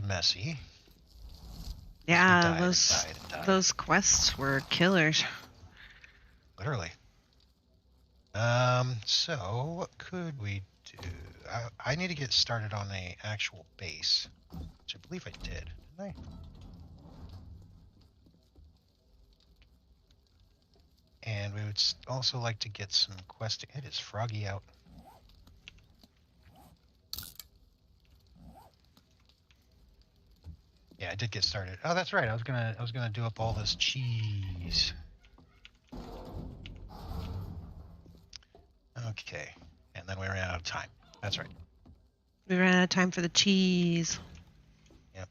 messy. Yeah, Died and died and died. those quests were killers. Literally. So what could we do? I need to get started on a actual base, which I believe I did, didn't I? And we would also like to get some questing. It is froggy out. Yeah, I did get started. Oh, that's right. I was gonna do up all this cheese. Okay, and then we ran out of time. That's right. We ran out of time for the cheese. Yep.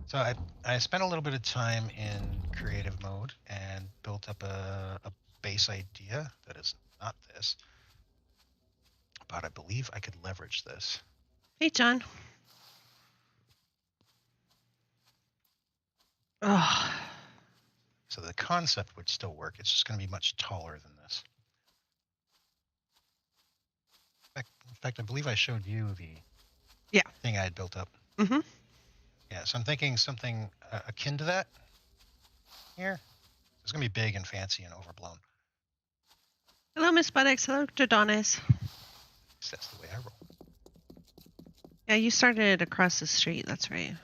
So I spent a little bit of time in creative mode and built up a base idea that is not this, but I believe I could leverage this. Hey, John. Oh. So the concept would still work. It's just going to be much taller than this. In fact, I believe I showed you the thing I had built up. Mm-hmm. Yeah, so I'm thinking something akin to that here. It's going to be big and fancy and overblown. Hello, Miss Buttocks. Hello, Dodonis. That's the way I roll. Yeah, you started across the street. That's right.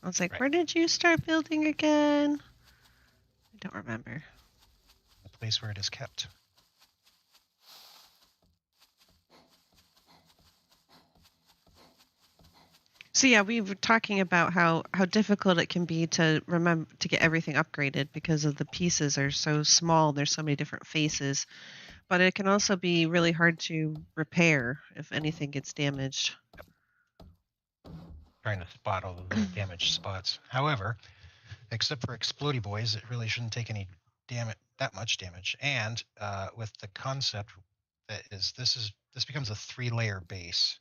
I was like, right. Where did you start building again? I don't remember. The place where it is kept. So yeah, we were talking about how difficult it can be to remember to get everything upgraded because of the pieces are so small. There's so many different faces, but it can also be really hard to repair if anything gets damaged. Trying to spot all the little damaged spots. However, except for explodey boys, it really shouldn't take any that much damage. And with the concept that this becomes a 3-layer base.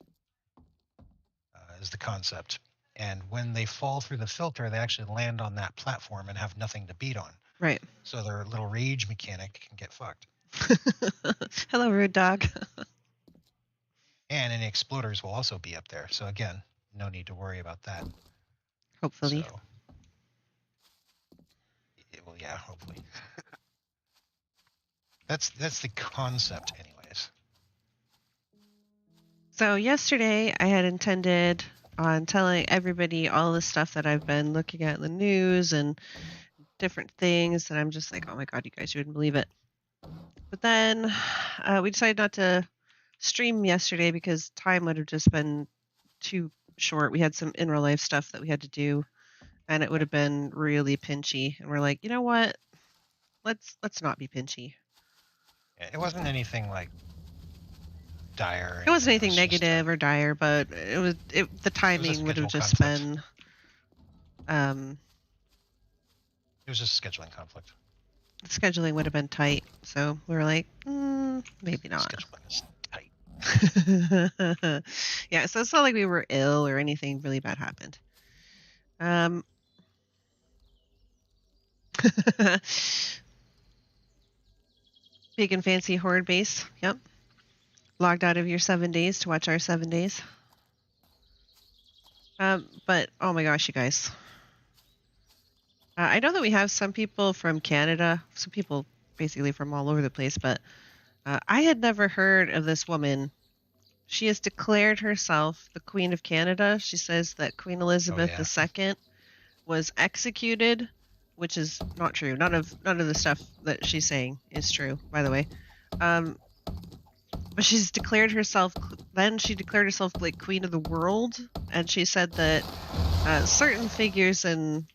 Is the concept. And when they fall through the filter, they actually land on that platform and have nothing to beat on. Right. So their little rage mechanic can get fucked. Hello, rude dog. And any exploders will also be up there. So again, no need to worry about that. Hopefully. So, well, yeah, hopefully. That's the concept anyways. So yesterday I had intended on telling everybody all the stuff that I've been looking at in the news and different things that I'm just like, oh my God, you guys wouldn't believe it. But then we decided not to stream yesterday because time would have just been too short. We had some in real life stuff that we had to do and it would have been really pinchy. And we're like, you know what? Let's not be pinchy. Yeah, it wasn't anything like dire. It wasn't anything negative or dire, but the timing would have just been it was just scheduling conflict. The scheduling would have been tight, so we were like, maybe not. Scheduling is tight. Yeah, so it's not like we were ill or anything really bad happened. Big and fancy horde base. Yep. Logged out of your 7 days to watch our 7 days. But oh my gosh, you guys. I know that we have some people from Canada, some people basically from all over the place, but I had never heard of this woman. She has declared herself the Queen of Canada. She says that Queen Elizabeth II was executed, which is not true. None of the stuff that she's saying is true, by the way. But she's declared herself. Then she declared herself like Queen of the World, and she said that certain figures in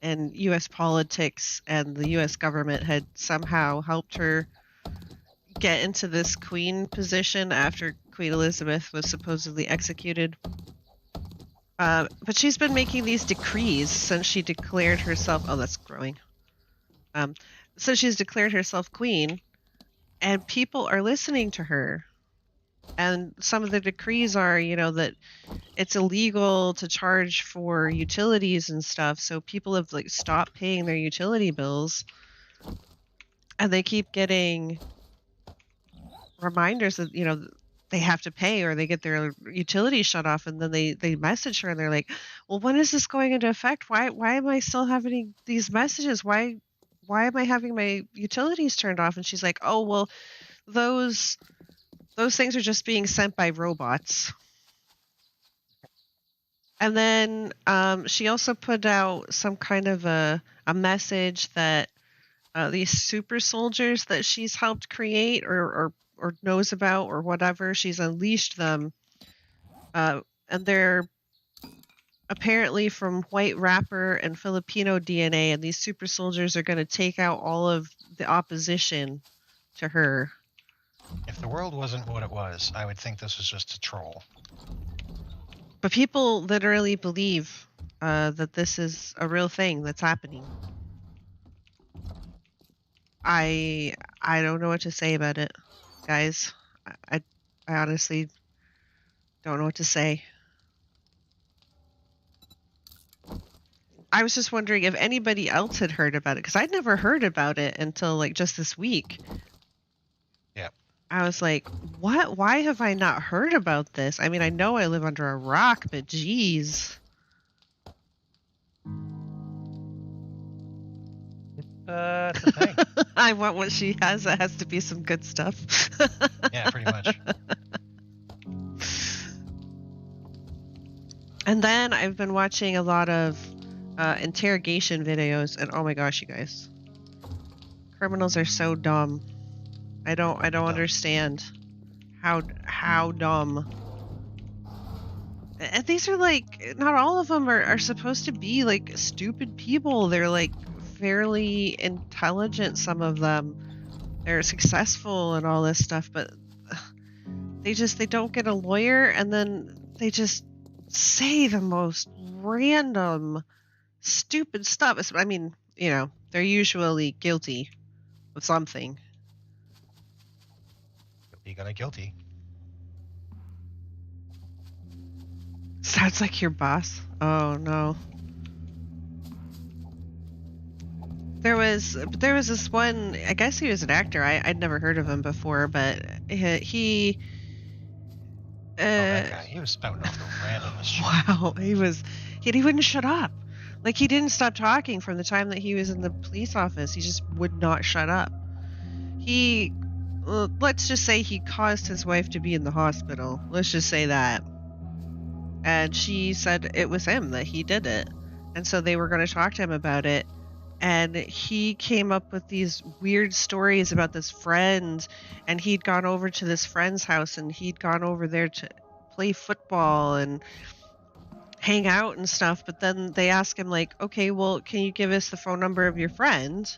U.S. politics and the U.S. government had somehow helped her get into this queen position after Queen Elizabeth was supposedly executed. But she's been making these decrees since she declared herself. Oh, that's growing. So she's declared herself queen, and people are listening to her. And some of the decrees are, that it's illegal to charge for utilities and stuff. So people have stopped paying their utility bills, and they keep getting reminders that they have to pay or they get their utilities shut off, and then they message her and they're like, well, when is this going into effect? Why am I still having these messages? Why am I having my utilities turned off? And she's like, oh, well, those things are just being sent by robots. And then she also put out some kind of a message that these super soldiers that she's helped create or knows about or whatever, she's unleashed them, and they're apparently from white wrapper and Filipino DNA, and these super soldiers are going to take out all of the opposition to her. If the world wasn't what it was, I would think this was just a troll. But people literally believe that this is a real thing that's happening. I don't know what to say about it, guys. I honestly don't know what to say. I was just wondering if anybody else had heard about it, because I'd never heard about it until like just this week. Yeah. I was like, what? Why have I not heard about this? I mean, I know I live under a rock, but geez. It's a thing. I want what she has. It has to be some good stuff. Yeah, pretty much. And then I've been watching a lot of interrogation videos, and oh my gosh, you guys, criminals are so dumb. I don't understand how dumb. And these are like, not all of them are supposed to be like stupid people. They're like fairly intelligent. Some of them, they're successful and all this stuff, but they don't get a lawyer, and then they just say the most random stupid stuff. I mean, you know, they're usually guilty of something. You got a guilty. Sounds like your boss. Oh no. There was this one, I guess he was an actor. I'd never heard of him before, but he that guy, he was spouting off the randomest shit. wow, he wouldn't shut up. Like, he didn't stop talking from the time that he was in the police office. He just would not shut up. Let's just say he caused his wife to be in the hospital. Let's just say that. And she said it was him, that he did it. And so they were going to talk to him about it. And he came up with these weird stories about this friend. And he'd gone over to this friend's house, and he'd gone over there to play football and hang out and stuff. But then they asked him, like, okay, well, can you give us the phone number of your friend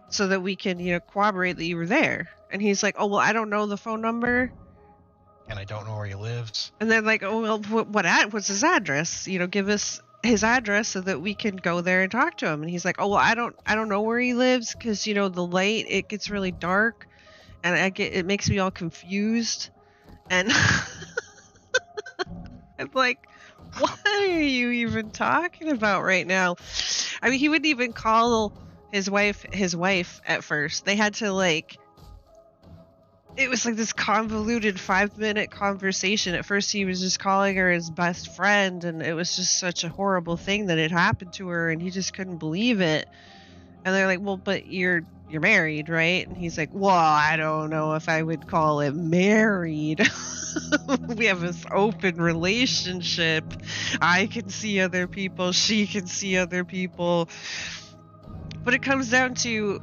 so that we can, corroborate that you were there? And he's like, oh, well, I don't know the phone number. And I don't know where he lives. And they're like, oh, well, what's his address? Give us his address so that we can go there and talk to him. And he's like, oh, well, I don't know where he lives, because, the light, it gets really dark, and it makes me all confused. And I'm like, what are you even talking about right now? I mean, he wouldn't even call his wife at first. They had to, like, it was like this convoluted 5-minute conversation. At first he was just calling her his best friend, and it was just such a horrible thing that had happened to her, and he just couldn't believe it. And they're like, well, but you're married, right? And he's like, well, I don't know if I would call it married. We have this open relationship. I can see other people, she can see other people. But it comes down to,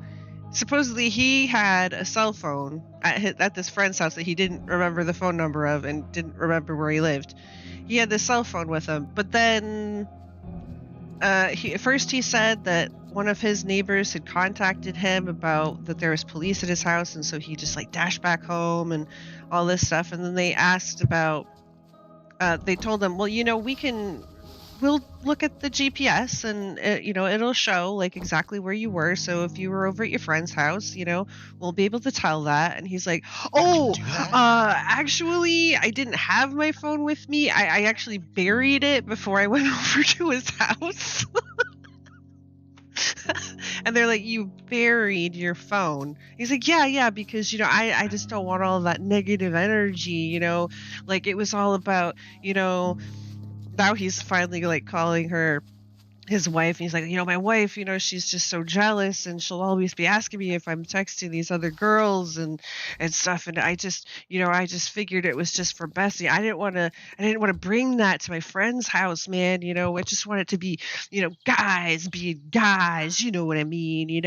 supposedly he had a cell phone at this friend's house that he didn't remember the phone number of and didn't remember where he lived. He had this cell phone with him, but then he said that one of his neighbors had contacted him about that there was police at his house, and so he just like dashed back home and all this stuff. And then they asked about, they told him, well, we'll look at the GPS, and it'll show like exactly where you were. So if you were over at your friend's house, we'll be able to tell that. And he's like, oh, actually, I didn't have my phone with me. I actually buried it before I went over to his house. And they're like, you buried your phone. He's like, yeah, because, I just don't want all that negative energy, like it was all about, now he's finally like calling her his wife, and he's like, my wife, she's just so jealous, and she'll always be asking me if I'm texting these other girls and stuff. And I just figured it was just for Bessie. I didn't want to bring that to my friend's house, man. I just want it to be, guys being guys. You know what I mean?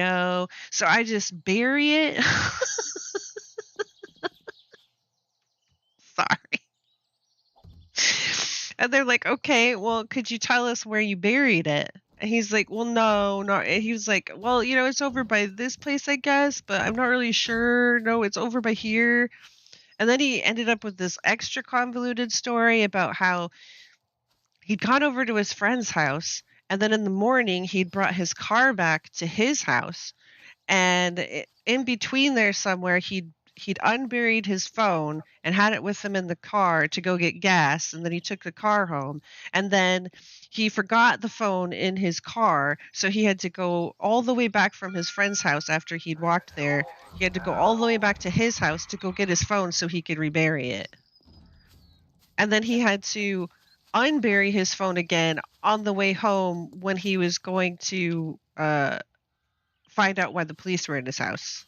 So I just bury it. Sorry. And they're like, okay, well, could you tell us where you buried it? And he's like, well, no. And he was like, well, it's over by this place, I guess, but I'm not really sure. No, it's over by here. And then he ended up with this extra convoluted story about how he'd gone over to his friend's house, and then in the morning he'd brought his car back to his house, and in between there somewhere he'd unburied his phone and had it with him in the car to go get gas, and then he took the car home, and then he forgot the phone in his car, so he had to go all the way back from his friend's house after he'd walked there. He had to go all the way back to his house to go get his phone so he could rebury it. And then he had to unbury his phone again on the way home when he was going to find out why the police were in his house.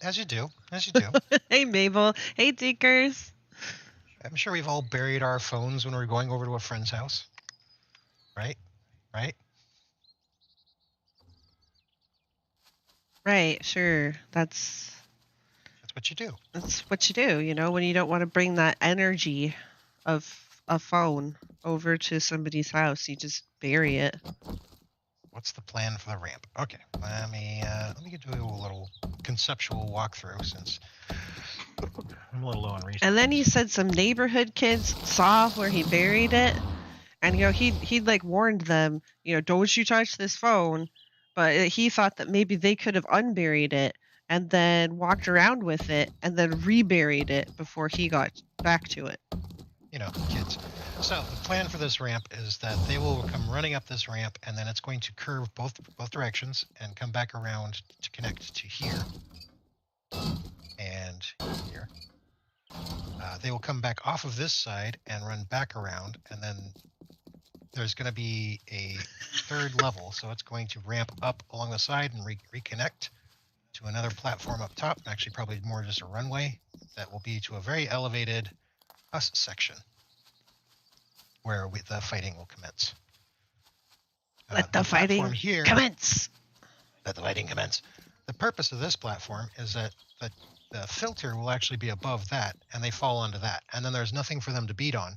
As you do. Hey, Mabel. Hey, Deekers. I'm sure we've all buried our phones when we're going over to a friend's house. Right? Right, sure. That's what you do. That's what you do, when you don't want to bring that energy of a phone over to somebody's house, you just bury it. What's the plan for the ramp? Okay, let me do a little conceptual walkthrough since I'm a little low on resources. And then he said some neighborhood kids saw where he buried it, and he'd like warned them, don't you touch this phone, but he thought that maybe they could have unburied it and then walked around with it and then reburied it before he got back to it. Kids. So the plan for this ramp is that they will come running up this ramp, and then it's going to curve both directions and come back around to connect to here and here. They will come back off of this side and run back around, and then there's going to be a third level, so it's going to ramp up along the side and reconnect to another platform up top, actually probably more just a runway that will be to a very elevated us section where the fighting will commence. Let the fighting commence. Let the fighting commence. The purpose of this platform is that the filter will actually be above that, and they fall onto that, and then there's nothing for them to beat on,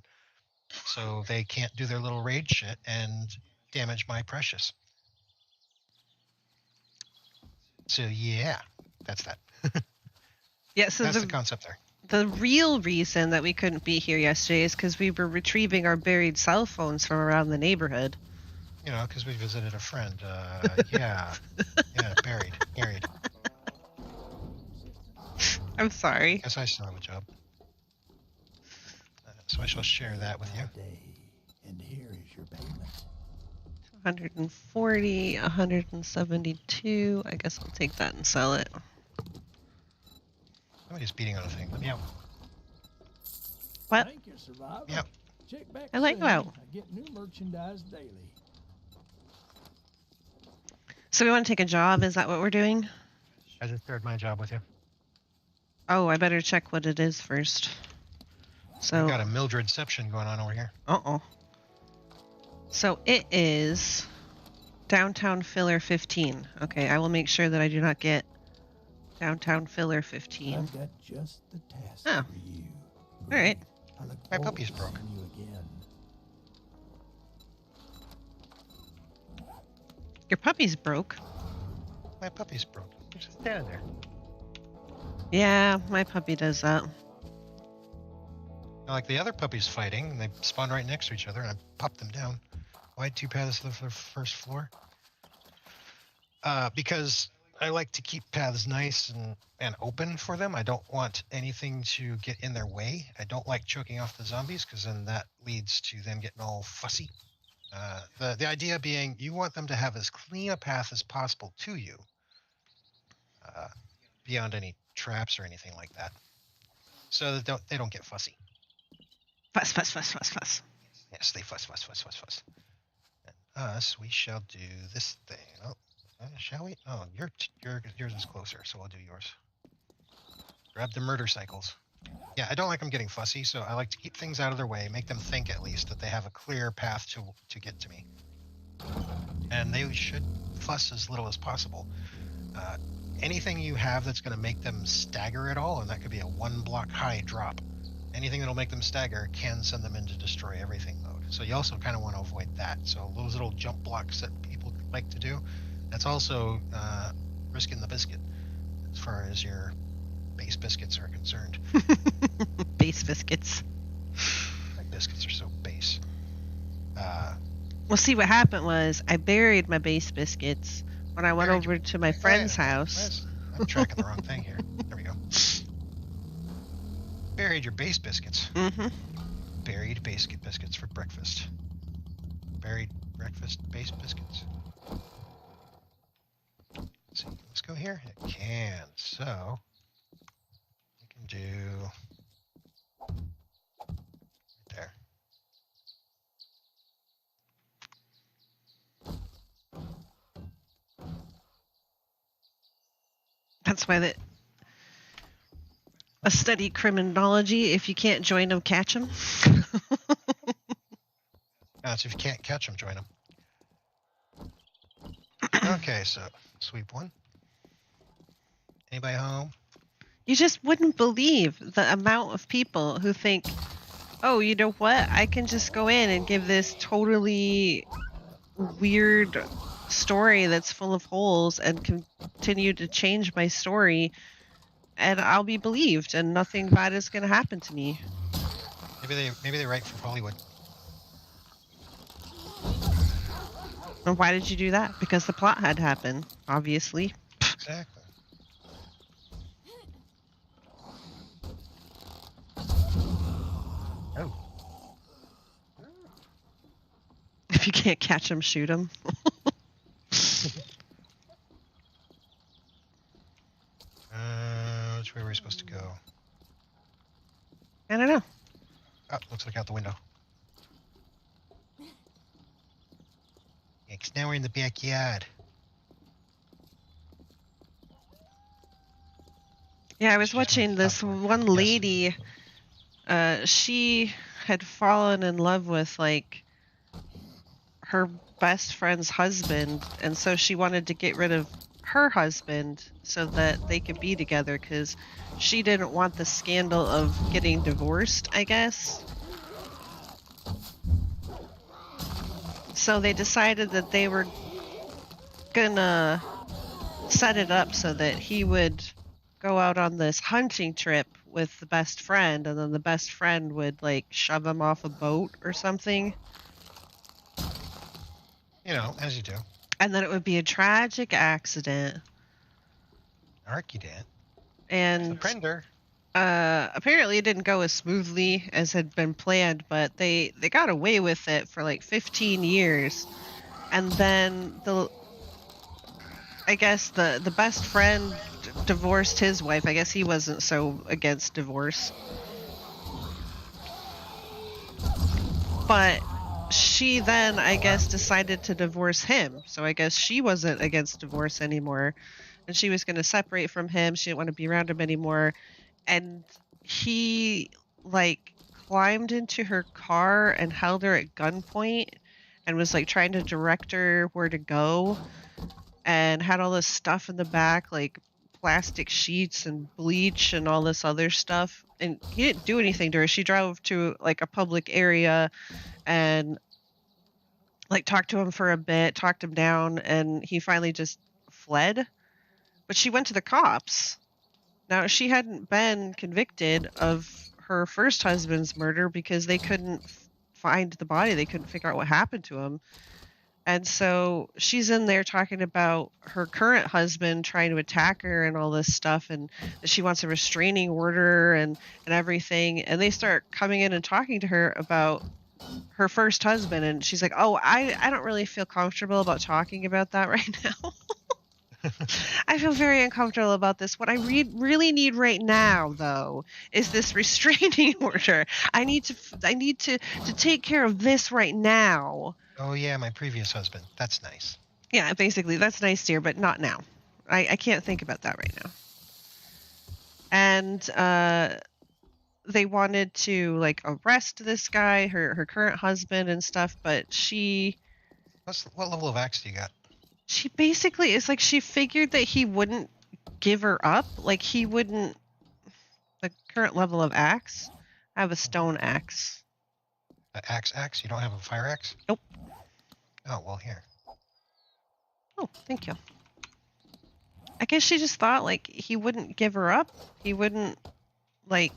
so they can't do their little raid shit and damage my precious. So yeah, that's that. Yeah, so that's the concept there. The real reason that we couldn't be here yesterday is because we were retrieving our buried cell phones from around the neighborhood. Because we visited a friend. Yeah, buried. I'm sorry. Guess I still have a job. So I shall share that with you. And here is your payment. 140, 172. I guess I'll take that and sell it. Somebody's beating on a thing. Let me out. What? Thank you, Survivor. Yep. Check back I let you out. I get new merchandise daily. So we want to take a job? Is that what we're doing? I just shared my job with you. Oh, I better check what it is first. So We've got a Mildredception going on over here. Uh-oh. So it is Downtown Filler 15. Okay, I will make sure that I do not get Downtown Filler 15. I've got just the task Oh. for you. All right. I look My forward puppy's to broke. seeing you again. Your puppy's broke. My puppy's broke. Just stand there. Yeah, my puppy does that. Like the other puppies fighting, and they spawn right next to each other, and I popped them down. Why 2 paths to the first floor? Because I like to keep paths nice and open for them. I don't want anything to get in their way. I don't like choking off the zombies, because then that leads to them getting all fussy. The idea being you want them to have as clean a path as possible to you, beyond any traps or anything like that, so that they don't get fussy. Fuss, fuss, fuss, fuss, fuss. Yes, they fuss. And us, we shall do this thing. Oh, shall we? Oh, yours is closer, so I'll do yours. Grab the murder cycles. Yeah, I don't like them getting fussy, so I like to keep things out of their way, make them think at least that they have a clear path to get to me. And they should fuss as little as possible. Anything you have that's going to make them stagger at all, and that could be a 1 block high drop, anything that'll make them stagger can send them into destroy everything mode. So you also kind of want to avoid that. So those little jump blocks that people like to do, that's also risking the biscuit as far as your base biscuits are concerned. Base biscuits. My biscuits are so base. Well, see, what happened was I buried my base biscuits when I went over to my friend's house. I'm tracking the wrong thing here. There we go. Buried your base biscuits. Mm-hmm. Buried biscuits for breakfast. Buried breakfast base biscuits. Let's see, let's go here. It can. So we can do right there. That's why a study criminology. If you can't join them, catch them. So if you can't catch them, join them. Okay, so sweep 1. Anybody home? You just wouldn't believe the amount of people who think, oh, you know what? I can just go in and give this totally weird story that's full of holes and continue to change my story, and I'll be believed and nothing bad is going to happen to me. Maybe they write for Hollywood. And why did you do that? Because the plot had happened, obviously. Exactly. Oh. If you can't catch them, shoot them. Which way were we supposed to go? I don't know. Oh, looks like out the window. Yeah, 'cause now we're in the backyard. Yeah, I was She's watching with this popcorn. one Yes. lady. She had fallen in love with like her best friend's husband, and so she wanted to get rid of her husband so that they could be together because she didn't want the scandal of getting divorced, I guess. So they decided that they were gonna set it up so that he would go out on this hunting trip with the best friend, and then the best friend would like shove him off a boat or something. You know, as you do. And then it would be a tragic accident. Archidant. And Surrender. apparently it didn't go as smoothly as had been planned, but they got away with it for like 15 years. And then I guess the best friend divorced his wife. I guess he wasn't so against divorce. But she then, I guess, decided to divorce him. So I guess she wasn't against divorce anymore. And she was going to separate from him. She didn't want to be around him anymore. And he, like, climbed into her car and held her at gunpoint and was, like, trying to direct her where to go. And had all this stuff in the back, like plastic sheets and bleach and all this other stuff. And he didn't do anything to her. She drove to, like, a public area and like talked to him for a bit, talked him down, and he finally just fled. But she went to the cops. Now, she hadn't been convicted of her first husband's murder because they couldn't find the body. They couldn't figure out what happened to him. And so she's in there talking about her current husband trying to attack her and all this stuff, and that she wants a restraining order and everything. And they start coming in and talking to her about her first husband, and she's like, oh, I don't really feel comfortable about talking about that right now. I feel very uncomfortable about this. What I really need right now, though, is this restraining order. I need to take care of this right now. Oh yeah, my previous husband. That's nice. Yeah, basically, that's nice, dear, but not now. I can't think about that right now. And they wanted to like arrest this guy, her current husband and stuff, but she What level of axe do you got? she basically is like, she figured that he wouldn't give her up, like he wouldn't. The current level of axe, I have a stone axe. Axe? You don't have a fire axe? Nope. Oh, well, here. Oh, thank you. I guess she just thought like he wouldn't give her up. He wouldn't like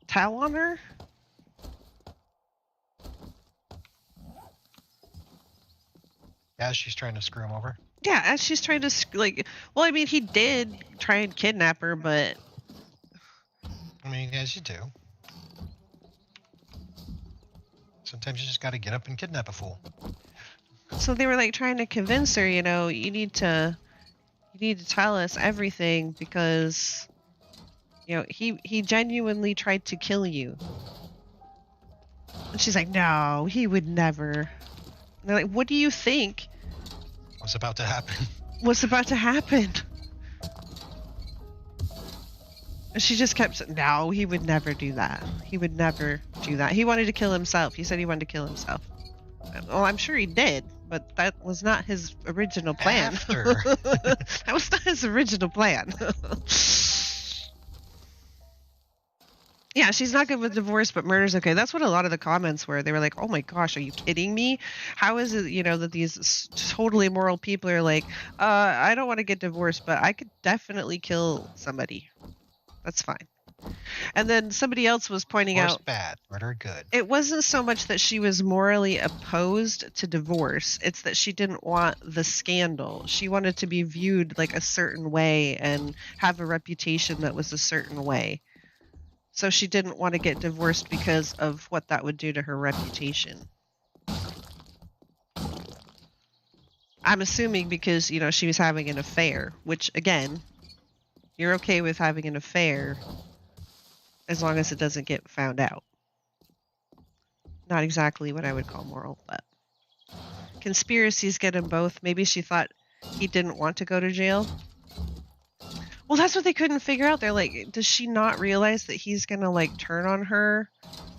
tell on her. As she's trying to screw him over? Yeah, as she's trying to like. Well, I mean, he did try and kidnap her, but I mean, as you do. Sometimes you just gotta get up and kidnap a fool. so they were like trying to convince her. You know, you need to tell us everything because, you know, he genuinely tried to kill you. And she's like, no, he would never. And they're like, what do you think What's about to happen? was about to happen? And she just kept saying, no, he would never do that. He would never do that. He wanted to kill himself. He said he wanted to kill himself. Well, I'm sure he did, but that was not his original plan. After. That was not his original plan. Yeah, she's not good with divorce, but murder's okay. That's what a lot of the comments were. They were like, oh my gosh, are you kidding me? How is it, you know, that these totally moral people are like, I don't want to get divorced, but I could definitely kill somebody. That's fine. And then somebody else was pointing Divorce out, bad, murder good. it wasn't so much that she was morally opposed to divorce. It's that she didn't want the scandal. She wanted to be viewed like a certain way and have a reputation that was a certain way. So she didn't want to get divorced because of what that would do to her reputation. I'm assuming because, you know, she was having an affair, which, again, you're okay with having an affair as long as it doesn't get found out. Not exactly what I would call moral, but conspiracies get them both. Maybe she thought he didn't want to go to jail. Well, that's what they couldn't figure out. They're like, does she not realize that he's gonna like turn on her?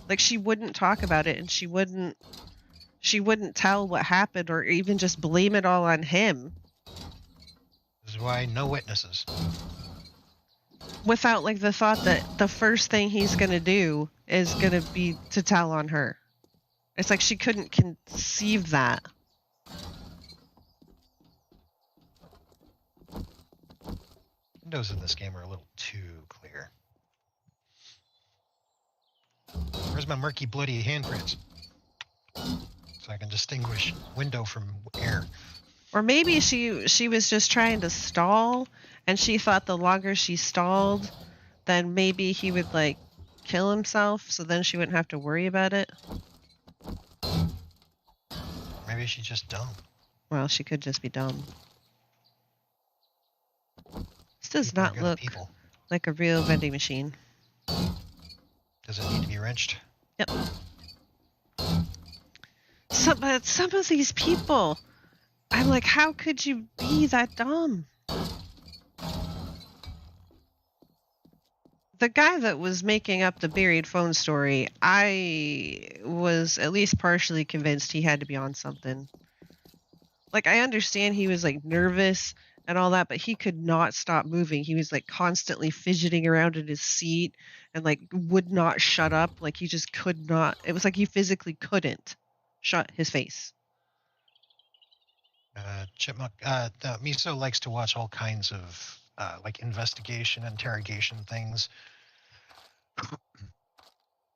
Like, she wouldn't talk about it, and she wouldn't tell what happened, or even just blame it all on him. This is why no witnesses. Without like the thought that the first thing he's gonna do is gonna be to tell on her. It's like she couldn't conceive that. Windows in this game are a little too clear. Where's my murky, bloody handprints? So I can distinguish window from air. Or maybe she was just trying to stall, and she thought the longer she stalled, then maybe he would like kill himself, so then she wouldn't have to worry about it. Maybe she's just dumb. Well, she could just be dumb. This does People are not good look people. like a real vending machine. Does it need to be wrenched? Yep. But some of these people, I'm like, how could you be that dumb? The guy that was making up the buried phone story, I was at least partially convinced he had to be on something. Like, I understand he was like nervous and all that, but he could not stop moving. He was like constantly fidgeting around in his seat and like would not shut up. Like, he just could not. It was like he physically couldn't shut his face. Chipmunk. Miso likes to watch all kinds of like investigation, interrogation things.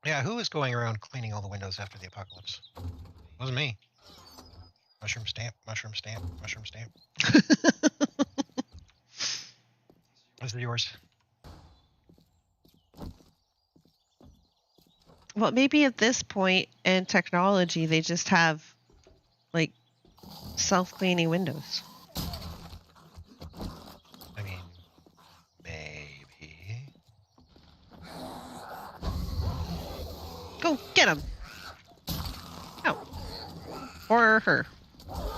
Yeah, who is going around cleaning all the windows after the apocalypse? Wasn't me. Mushroom stamp, mushroom stamp, mushroom stamp. What's yours? Well, maybe at this point in technology, they just have like self-cleaning windows. I mean, maybe. Go get him. Oh, or her. I'll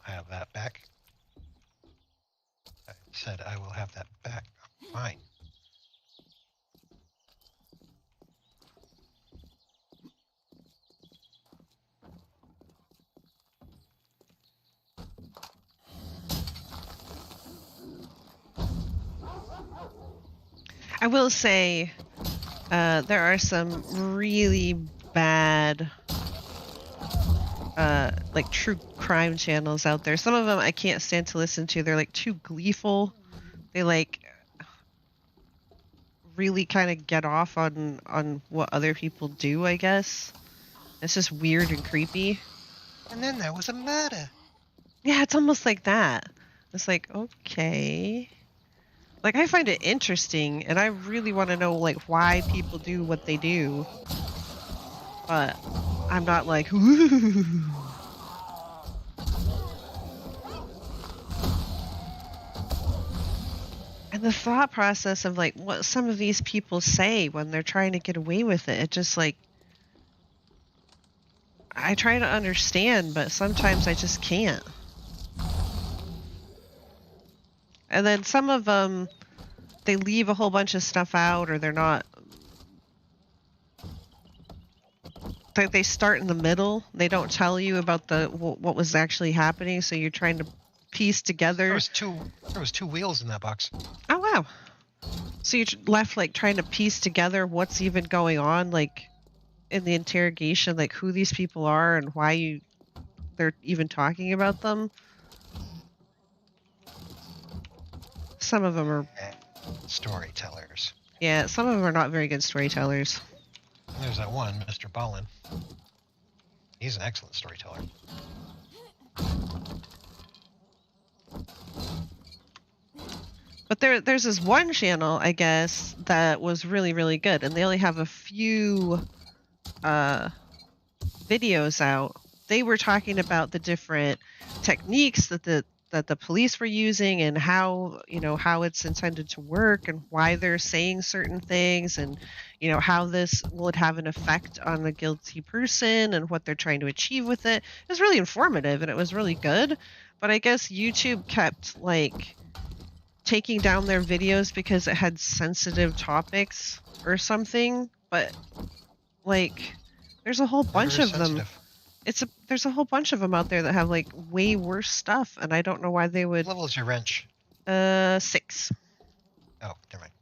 have that back. I said I will have that back. Fine. I will say, there are some really bad, like true crime channels out there. Some of them I can't stand to listen to. They're like too gleeful. They like really kind of get off on what other people do, I guess. It's just weird and creepy. And then there was a murder. Yeah, it's almost like that. It's like, okay. Like, I find it interesting, and I really want to know, like, why people do what they do. But I'm not like, ooh. And the thought process of, like, what some of these people say when they're trying to get away with it, it just, like, I try to understand, but sometimes I just can't. And then some of them, they leave a whole bunch of stuff out, or they're not. They start in the middle. They don't tell you about what was actually happening, so you're trying to piece together. There was two wheels in that box. Oh wow! So you're left like trying to piece together what's even going on, like in the interrogation, like who these people are and why they're even talking about them. Some of them are Storytellers. Yeah, some of them are not very good storytellers. There's that one, Mr. Ballin. He's an excellent storyteller. But there's this one channel, I guess, that was really, really good, and they only have a few videos out. They were talking about the different techniques that the police were using, and how it's intended to work, and why they're saying certain things, and how this would have an effect on a guilty person and what they're trying to achieve with it. It was really informative and it was really good. But I guess YouTube kept like taking down their videos because it had sensitive topics or something. But like there's a whole bunch of them. There's a whole bunch of them out there that have like way worse stuff, and I don't know why they would. What level is your wrench? 6. Oh, never mind.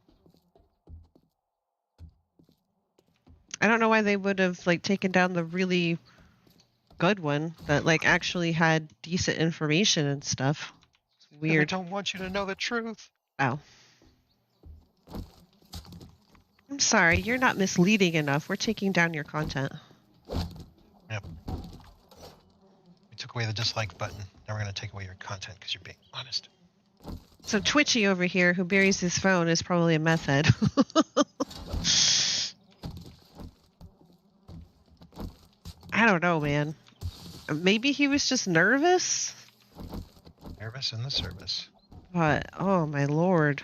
I don't know why they would have like taken down the really good one that like actually had decent information and stuff. It's weird. I don't want you to know the truth. Oh. I'm sorry, you're not misleading enough. We're taking down your content. Yep. We took away the dislike button. Now we're going to take away your content because you're being honest. So Twitchy over here, who buries his phone, is probably a meth head. I don't know, man. Maybe he was just nervous? Nervous in the service. But, oh my lord.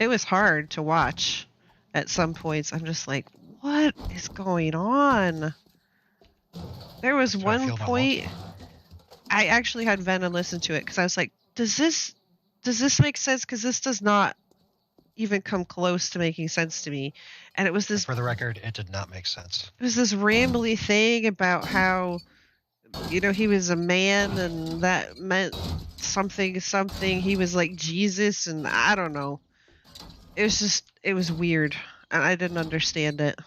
It was hard to watch at some points. I'm just like, what is going on? There was one point I actually had Venom listen to it because I was like, does this make sense? Because this does not even come close to making sense to me. And it was this. For the record, it did not make sense. It was this rambly thing about how, he was a man and that meant something. He was like Jesus, and I don't know. It was weird, and I didn't understand it.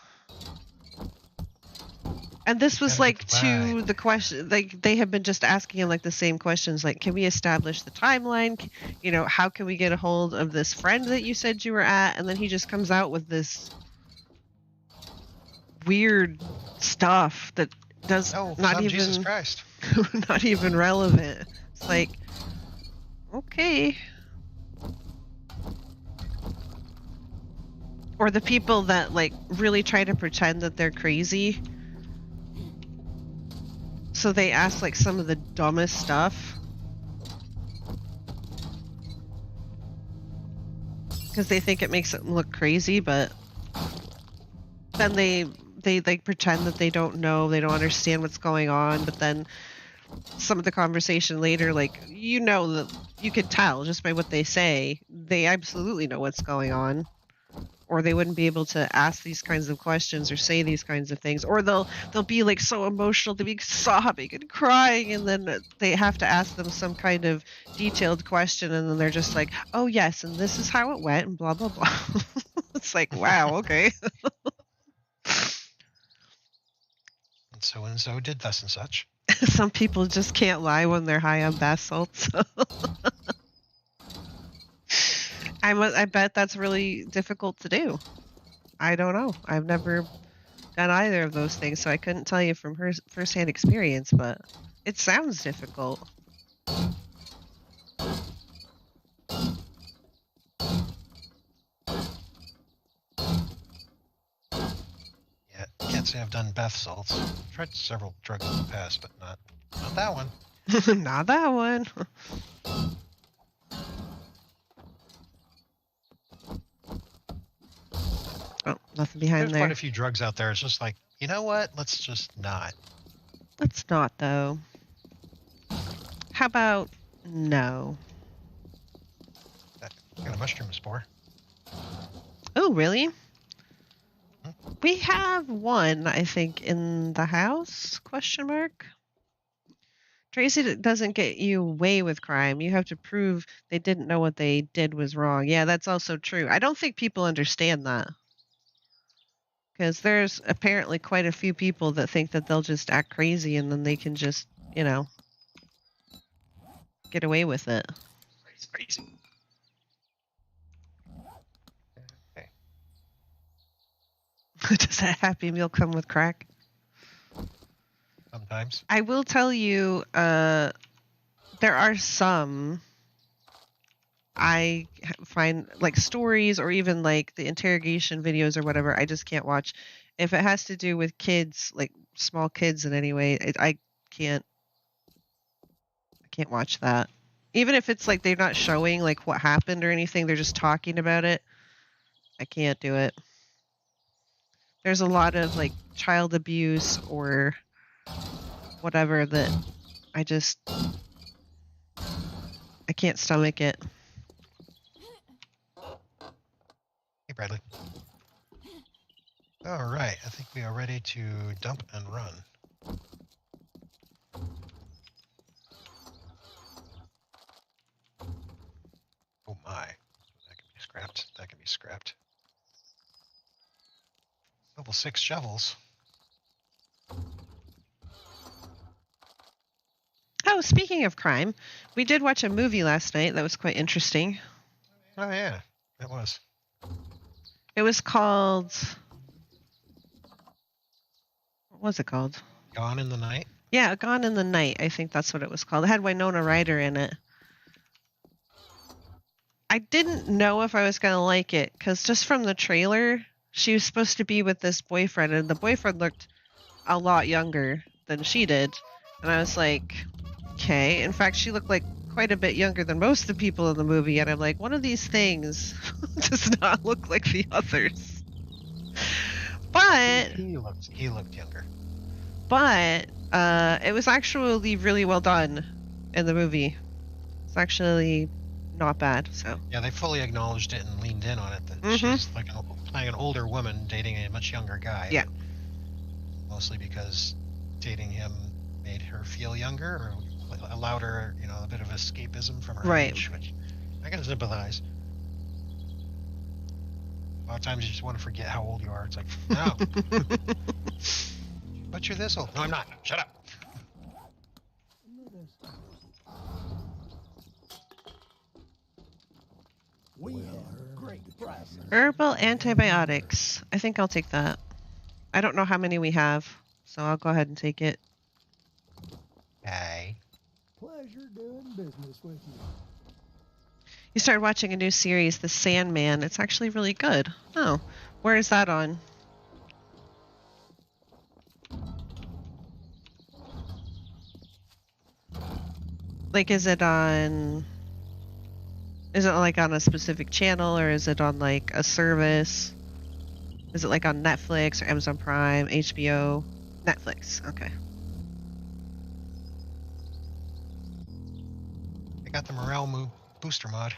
And this was like to the question, like they have been just asking him like the same questions, like, can we establish the timeline? How can we get a hold of this friend that you said you were at? And then he just comes out with this weird stuff that does not even Jesus Christ. not even relevant. It's like, okay. Or the people that like really try to pretend that they're crazy. So they ask like some of the dumbest stuff. Because they think it makes it look crazy, but then they like pretend that they don't know, they don't understand what's going on, but then some of the conversation later, like, you know, that you could tell just by what they say, they absolutely know what's going on. Or they wouldn't be able to ask these kinds of questions or say these kinds of things. Or they'll be like so emotional, they'll be sobbing and crying, and then they have to ask them some kind of detailed question, and then they're just like, oh yes, and this is how it went, and blah blah blah. It's like, wow, okay. And so did thus and such. Some people just can't lie when they're high on bath salts. I bet that's really difficult to do. I don't know. I've never done either of those things, so I couldn't tell you from firsthand experience, but it sounds difficult. Yeah, can't say I've done bath salts. I've tried several drugs in the past, but not that one. Not that one. Oh, nothing behind There's there. quite a few drugs out there. It's just like, you know what? Let's just not. Let's not, though. How about no? Got a mushroom spore. Oh, really? Hmm? We have one, I think, in the house? Question mark. Tracy doesn't get you away with crime. You have to prove they didn't know what they did was wrong. Yeah, that's also true. I don't think people understand that. Because there's apparently quite a few people that think that they'll just act crazy and then they can just, you know, get away with it. It's crazy. Okay. Does a Happy Meal come with crack? Sometimes. I will tell you, there are some I find like stories or even like the interrogation videos or whatever, I just can't watch. If it has to do with kids, like small kids in any way, I can't watch that. Even if it's like they're not showing like what happened or anything, they're just talking about it. I can't do it. There's a lot of like child abuse or whatever that I can't stomach it. Hey, Bradley. All right, I think we are ready to dump and run. Oh my, that can be scrapped. That can be scrapped. Level 6 shovels. Oh, speaking of crime, we did watch a movie last night that was quite interesting. Oh yeah, it was. It was called... What was it called? Gone in the Night. Yeah, Gone in the Night. I think that's what it was called. It had Winona Ryder in it. I didn't know if I was going to like it because just from the trailer, she was supposed to be with this boyfriend, and the boyfriend looked a lot younger than she did. And I was like, okay. In fact, she looked like quite a bit younger than most of the people in the movie. And I'm like, one of these things does not look like the others. But he looked younger. But it was actually really well done in the movie. It's actually not bad. So Yeah, they fully acknowledged it and leaned in on it. That she's like an older woman dating a much younger guy. Yeah. Mostly because dating him made her feel younger, or allowed her, you know, a bit of escapism from her age, which I can sympathize. A lot of times you just want to forget how old you are. It's like, no. But you're this old. No, I'm not. Shut up. We have great prices. Herbal antibiotics. I think I'll take that. I don't know how many we have, so I'll go ahead and take it. Hey. Pleasure doing business with you. You started watching a new series, The Sandman. It's actually really good. Oh, Where is that on? Like, is it on... Is it like on a specific channel, or is it on like a service? Is it like on Netflix or Amazon Prime, HBO? Netflix, okay. I got the morale booster mod.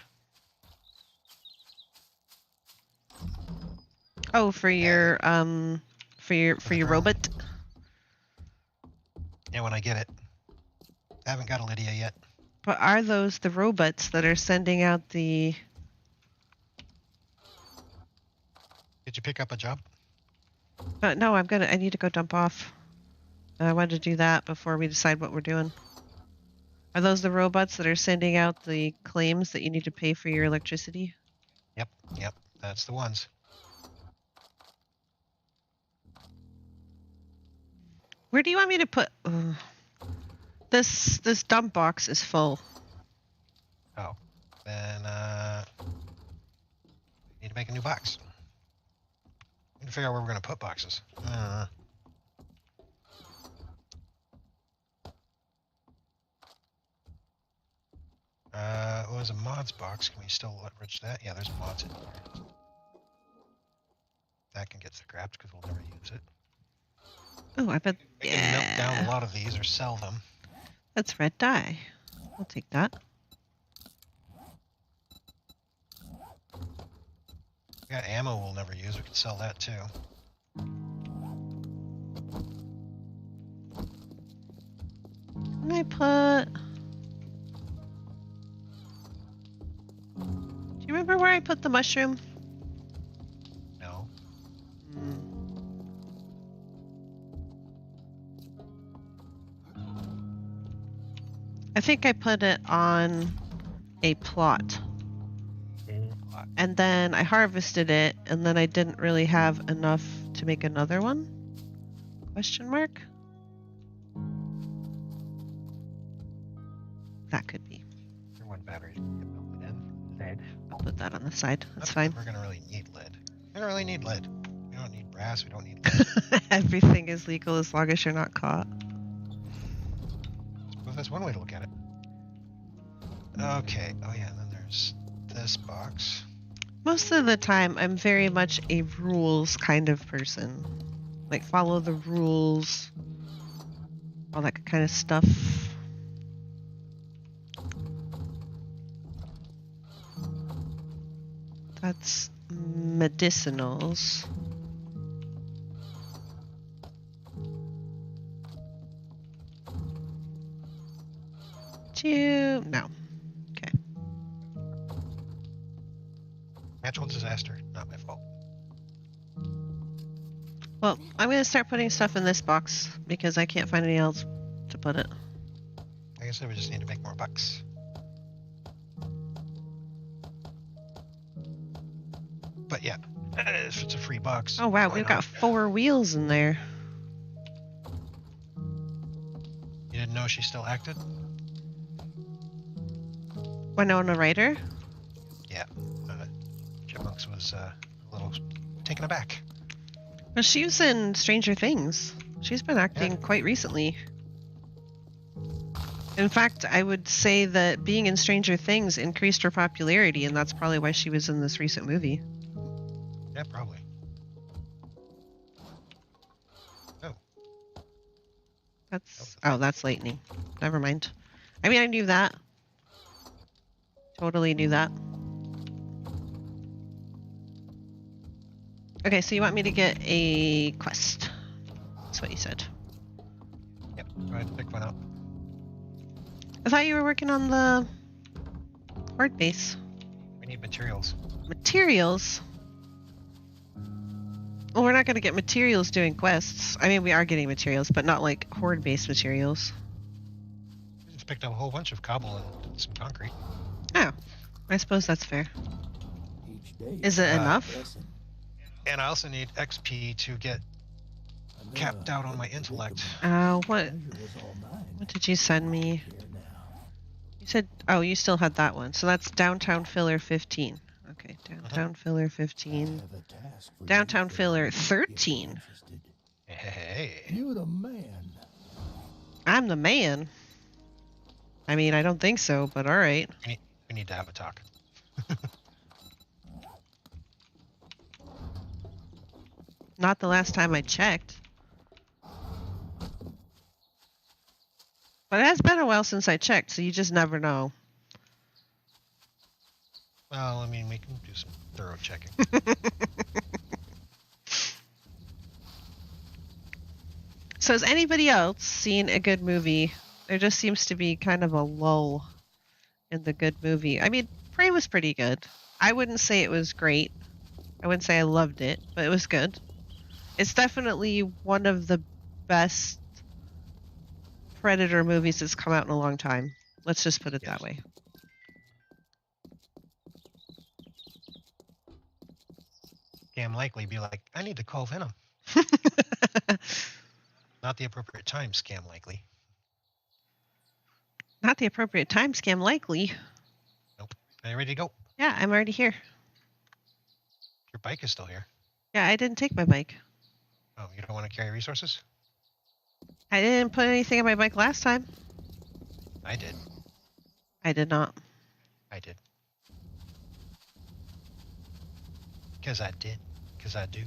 Oh, for your for your drone. robot. Yeah, when I get it. I haven't got a Lydia yet. But are those the robots that are sending out the... Did you pick up a job? no, I need to go dump off. I wanted to do that before we decide what we're doing. Are those the robots that are sending out the claims that you need to pay for your electricity? Yep, that's the ones. Where do you want me to put... This dump box is full. Oh, then need to make a new box. Need to figure out where we're gonna put boxes. What was a mods box? Can we still leverage that? Yeah, there's mods in here. That can get scrapped because we'll never use it. Oh, I bet... I can melt down a lot of these or sell them. That's red dye. I'll take that. We got ammo we'll never use. We could sell that too. Can I put... Do you remember where I put the mushroom? No. I think I put it on a plot. And then I harvested it, and then I didn't really have enough to make another one? Question mark? That could be. Your one battery can get melted in. Lead. I'll put that on the side. That's Not fine. that we're gonna really need lead. We don't really need lead. We don't need brass. We don't need lead. Everything is legal as long as you're not caught. Well, that's one way to look at it. Okay. Oh yeah, and then there's this box. Most of the time, I'm very much a rules kind of person. Like, follow the rules, all that kind of stuff. That's medicinals. No. Okay. Natural disaster, not my fault. Well, I'm going to start putting stuff in this box because I can't find anything else to put it. Like I said, we just need to make more bucks. But yeah, if it's a free box. Oh wow, why we've not? got 4 wheels in there. You didn't know she still acted? Winona Ryder? Yeah. Chipmunks was a little taken aback. Well, she was in Stranger Things. She's been acting quite recently. In fact, I would say that being in Stranger Things increased her popularity, and that's probably why she was in this recent movie. Yeah, probably. Oh. That's lightning. Never mind. I mean, I knew that. Totally knew that. Okay, so you want me to get a quest. That's what you said. Yep, go ahead and pick one up. I thought you were working on the horde base. We need materials. Materials? Well, we're not going to get materials doing quests. I mean, we are getting materials, but not like horde-based materials. We just picked up a whole bunch of cobble and some concrete. Oh, I suppose that's fair. Each day Is it is a enough? blessing. And I also need XP to get capped out on my intellect. What Pleasure was all mine. what did you send me? Here now. You said, oh, you still had that one. So that's Downtown Filler 15. Okay, downtown filler I 15. have a task for Downtown you, filler Venom, if you're 13. interested. Hey. You the man. I'm the man. I mean, I don't think so, but all right. We need to have a talk. Not the last time I checked. But it has been a while since I checked, so you just never know. Well, I mean, we can do some thorough checking. So has anybody else seen a good movie? There just seems to be kind of a lull in the good movie. I mean, Prey was pretty good. I wouldn't say it was great. I wouldn't say I loved it, but it was good. It's definitely one of the best Predator movies that's come out in a long time. Let's just put it that way. Scam Likely be like, I need to call Venom. Not the appropriate time, Scam Likely. Not the appropriate time, Scam Likely. Nope. Are you ready to go? Yeah, I'm already here. Your bike is still here. Yeah, I didn't take my bike. Oh, you don't want to carry resources? I didn't put anything on my bike last time. I did. I did not. I did. Because I did. Because I do.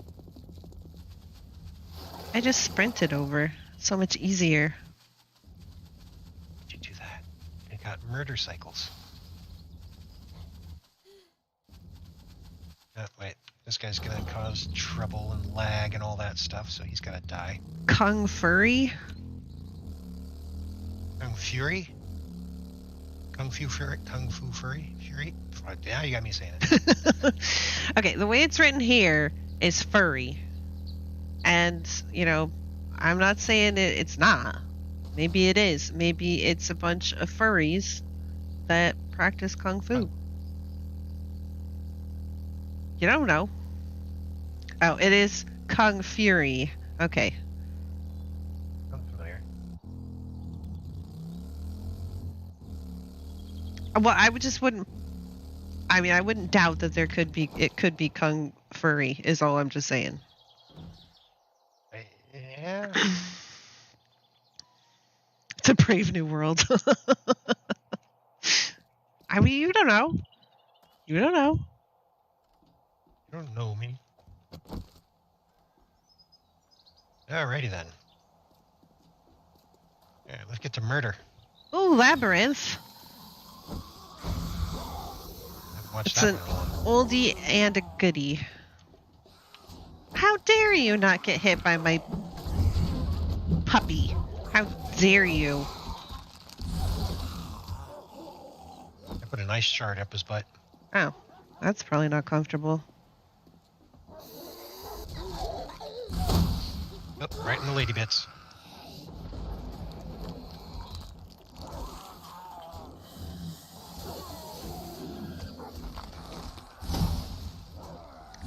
I just sprinted over. So much easier. Why'd you do that? It got murder cycles. Oh, wait. This guy's gonna cause trouble and lag and all that stuff, so he's gotta die. Kung Furry? Kung Fury? Kung Fu Fury? Kung Fu Fury? Fury? Now you got me saying it. Okay, the way it's written here is furry. And, you know, I'm not saying it's not. Maybe it is. Maybe it's a bunch of furries that practice Kung Fu. You don't know. Oh, it is Kung Fury. Okay. I'm familiar. Well, I wouldn't. I mean, I wouldn't doubt that it could be Kung Furry, is all I'm just saying. Yeah. It's a brave new world. I mean, you don't know. You don't know. You don't know me. Alrighty then. Yeah, let's get to murder. Ooh, Labyrinth. I haven't watched It's that an one in a long. oldie and a goodie. How dare you not get hit by my puppy? How dare you? I put a nice shard up his butt. Oh, that's probably not comfortable. Oh, right in the lady bits.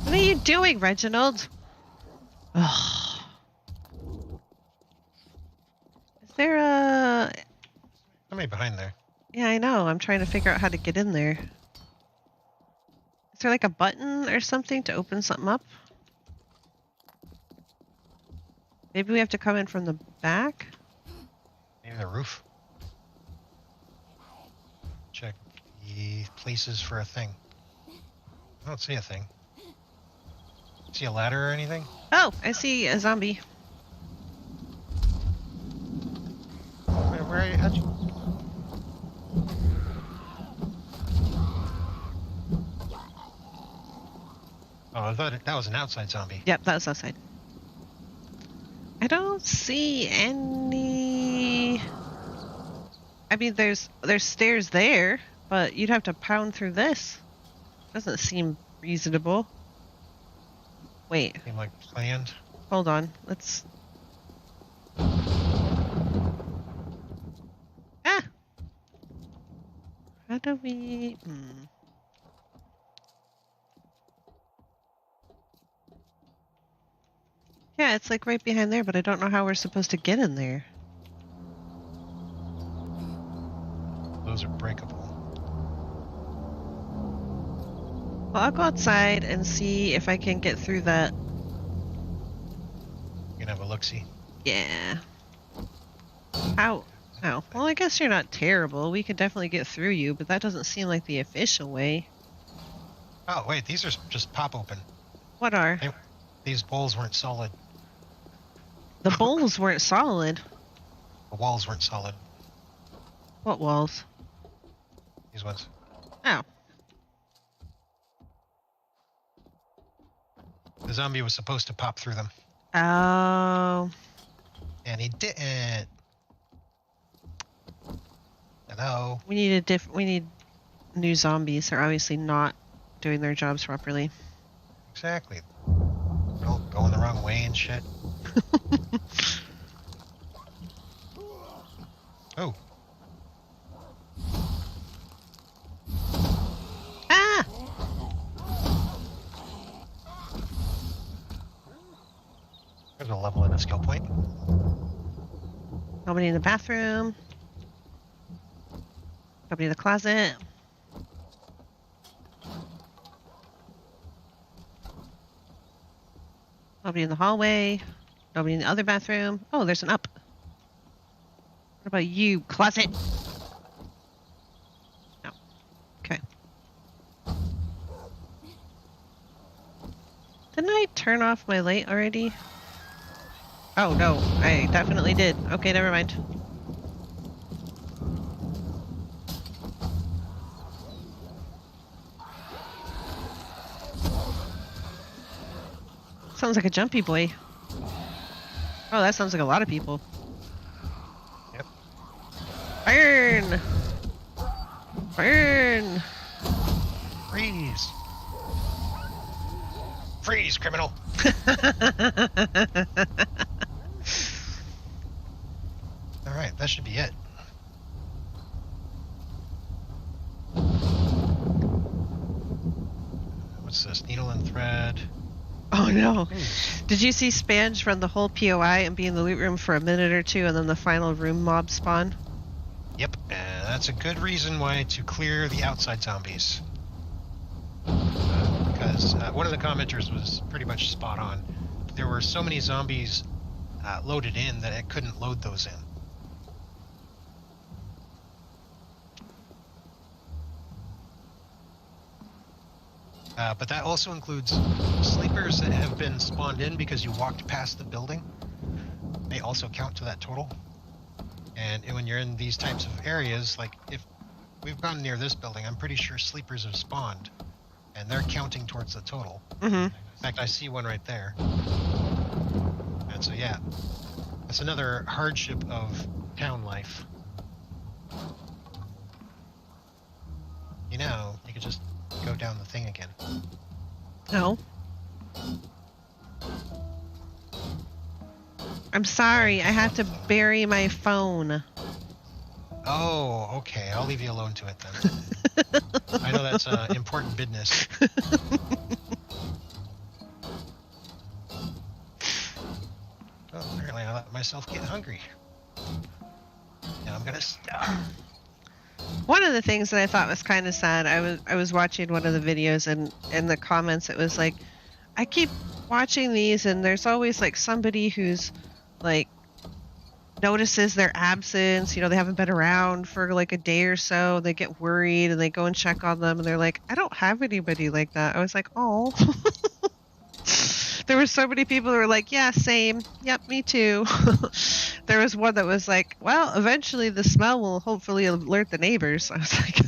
What are you doing, Reginald? Ugh. Is there a... Somebody behind there. Yeah, I know. I'm trying to figure out how to get in there. Is there like a button or something to open something up? Maybe we have to come in from the back? Maybe the roof. Check the places for a thing. I don't see a thing. See a ladder or anything? Oh, I see a zombie. Where are you? How'd you? Oh, I thought that was an outside zombie. Yep, that was outside. I don't see any... I mean, there's stairs there, but you'd have to pound through this. Doesn't seem reasonable. Wait, Seemed like planned. hold on. Let's... Ah! How do we... Yeah, it's like right behind there, but I don't know how we're supposed to get in there. Those are breakable. Well, I'll go outside and see if I can get through that. You can have a look-see. Yeah. How? Oh, well, I guess you're not terrible. We could definitely get through you, but that doesn't seem like the official way. Oh, wait, these are just pop open. What are? These bowls weren't solid. The bowls weren't solid. The walls weren't solid. What walls? These ones. Oh. The zombie was supposed to pop through them. Oh. And he didn't. Hello. We need new zombies. They're obviously not doing their jobs properly. Exactly. They're all going the wrong way and shit. Oh. Ah! There's a level and a skill point. Nobody in the bathroom. Nobody in the closet. Nobody in the hallway. Nobody in the other bathroom. Oh, there's an up. What about you, closet? No. Okay. Didn't I turn off my light already? Oh, no. I definitely did. Okay, never mind. Sounds like a jumpy boy. Oh, that sounds like a lot of people. Yep. Burn! Burn! Freeze! Freeze, criminal! Alright, that should be it. What's this? Needle and thread. Oh no. Did you see Spange run the whole POI and be in the loot room for a minute or two and then the final room mob spawn? Yep, that's a good reason why to clear the outside zombies. Because one of the commenters was pretty much spot on. There were so many zombies loaded in that it couldn't load those in. But that also includes sleepers that have been spawned in because you walked past the building. They also count to that total. And when you're in these types of areas, like if we've gone near this building, I'm pretty sure sleepers have spawned. And they're counting towards the total. Mm-hmm. In fact, I see one right there. And so yeah, that's another hardship of town life. You know, you could just go down the thing again. No. I'm sorry, I have to bury my phone. Oh, okay. I'll leave you alone to it then. I know that's important business. Oh, apparently I let myself get hungry. Now I'm gonna stop. One of the things that I thought was kind of sad, I was watching one of the videos and in the comments it was like, I keep watching these and there's always like somebody who's like notices their absence, you know, they haven't been around for like a day or so, they get worried and they go and check on them and they're like, I don't have anybody like that. I was like, oh. There were so many people who were like, yeah, same. Yep, me too. There was one that was like, well, eventually the smell will hopefully alert the neighbors. I was like,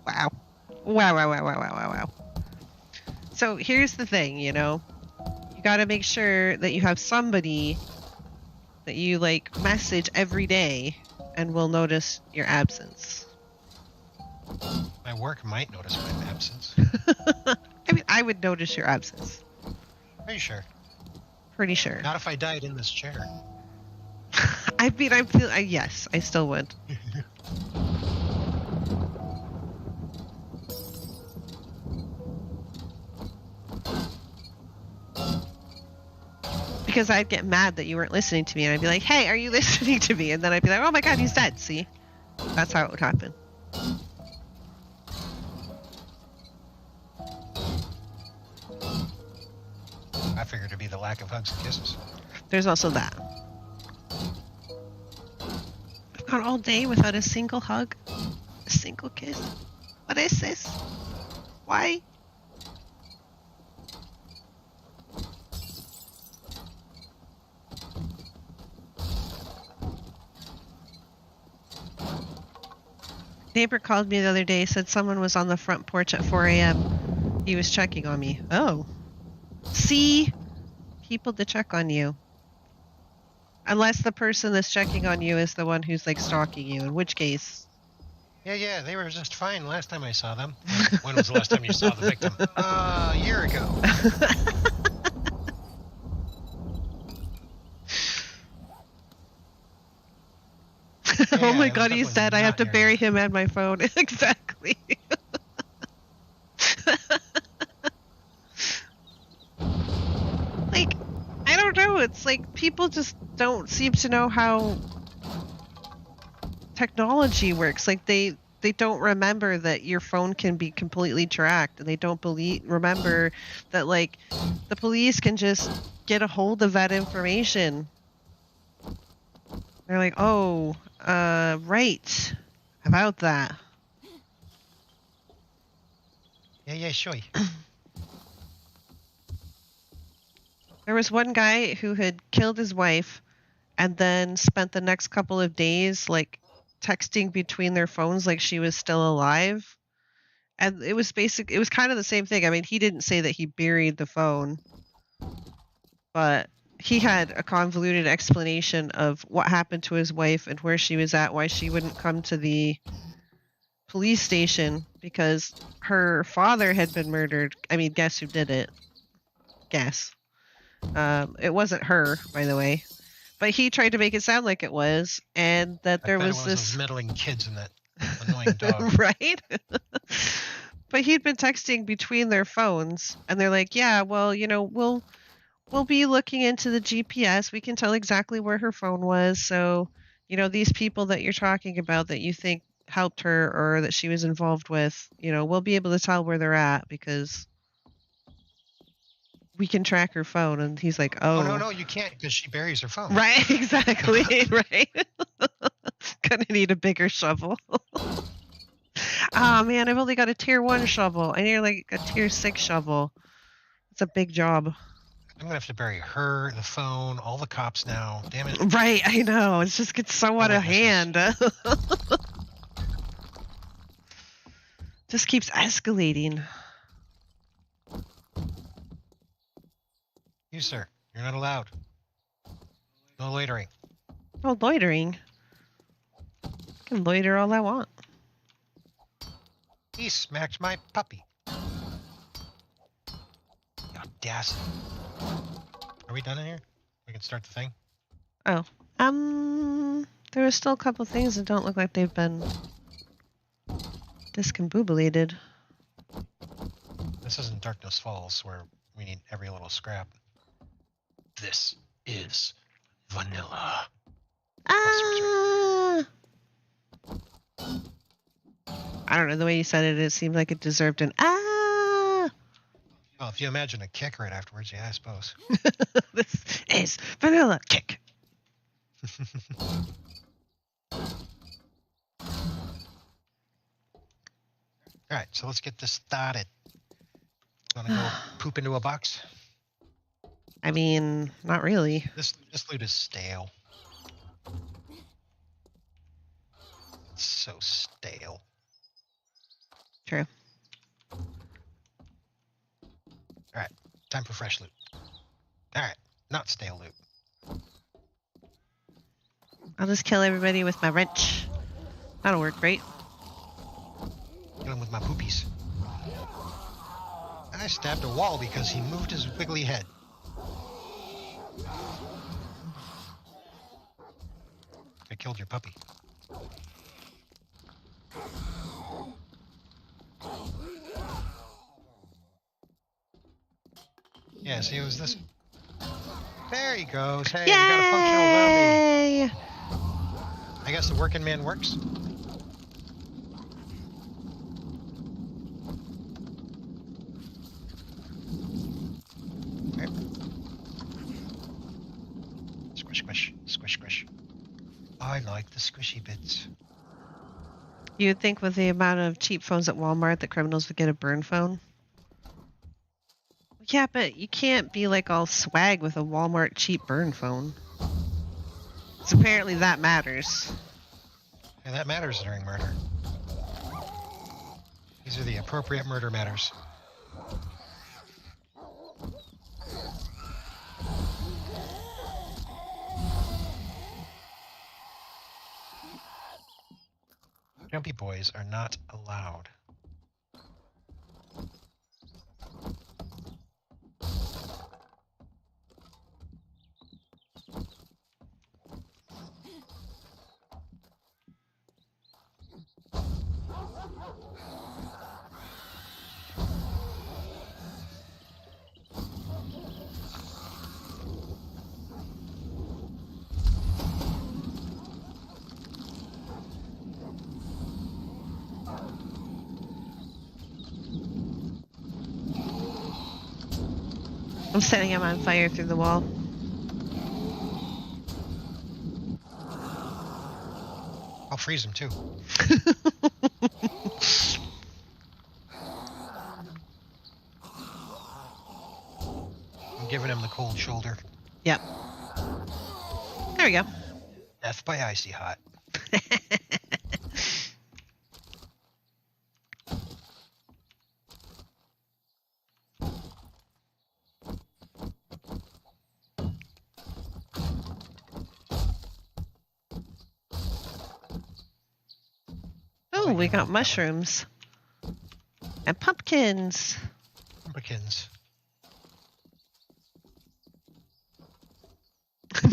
wow. Wow. So here's the thing, you know, you got to make sure that you have somebody that you like message every day and will notice your absence. My work might notice my absence. I mean, I would notice your absence. Are you sure? Pretty sure. Not if I died in this chair. I mean, yes, I still would. Because I'd get mad that you weren't listening to me, and I'd be like, hey, are you listening to me? And then I'd be like, oh my god, he's dead, see? That's how it would happen. figured it'd be the lack of hugs and kisses. There's also that. I've gone all day without a single hug, a single kiss. What is this? Why? Neighbor called me the other day, said someone was on the front porch at 4 a.m. He was checking on me. Oh. See? People to check on you. Unless the person that's checking on you is the one who's like stalking you, in which case. Yeah, they were just fine last time I saw them. When was the last time you saw the victim? A year ago. Oh my it was god, he's definitely dead. I have not to near bury you. him and my phone. Exactly. Like, I don't know. It's like people just don't seem to know how technology works. Like they don't remember that your phone can be completely tracked, and they don't remember that like the police can just get a hold of that information. They're like, oh, right, about that. Yeah, sure. There was one guy who had killed his wife and then spent the next couple of days like texting between their phones like she was still alive. And it was kind of the same thing. I mean, he didn't say that he buried the phone, but he had a convoluted explanation of what happened to his wife and where she was at, why she wouldn't come to the police station because her father had been murdered. I mean, guess who did it? Guess. It wasn't her, by the way. But he tried to make it sound like it was, and that there was this those meddling kids and that annoying dog. right? But he'd been texting between their phones, and they're like, "Yeah, well, we'll be looking into the GPS. We can tell exactly where her phone was. So, these people that you're talking about that you think helped her or that she was involved with, we'll be able to tell where they're at because we can track her phone." And he's like, "Oh, no, you can't because she buries her phone." Right, exactly, right. Gonna need a bigger shovel. Oh man, I've only got a tier 1 shovel. I need like a tier 6 shovel. It's a big job. I'm gonna have to bury her, the phone, all the cops now. Damn it. Right, I know. It just gets so out of hand. Just keeps escalating. You, sir, you're not allowed. No loitering. Oh, loitering. I can loiter all I want. He smacked my puppy. The audacity. Are we done in here? We can start the thing? Oh. There are still a couple things that don't look like they've been discombobulated. This isn't Darkness Falls where we need every little scrap. This is vanilla. Ah! I don't know, the way you said it, it seemed like it deserved an ah! Well, if you imagine a kick right afterwards, yeah, I suppose. This is vanilla kick. All right, so let's get this started. Want to go poop into a box? I mean, not really. This loot is stale. It's so stale. True. All right, time for fresh loot. All right, not stale loot. I'll just kill everybody with my wrench. That'll work great. Kill him with my poopies. I stabbed a wall because he moved his wiggly head. I killed your puppy. Yeah, see, it was this. There he goes. Hey, we got a functional zombie. Yay! I guess the working man works. Okay. Squish, squish, squish, squish. I like the squishy bits. You'd think with the amount of cheap phones at Walmart that criminals would get a burn phone. Yeah, but you can't be like all swag with a Walmart cheap burn phone. So apparently that matters. And that matters during murder. These are the appropriate murder matters. Jumpy boys are not allowed. I'm setting him on fire through the wall. I'll freeze him too. I'm giving him the cold shoulder. Yep. There we go. Death by icy hot. Oh, we got mushrooms. And pumpkins. Pumpkins.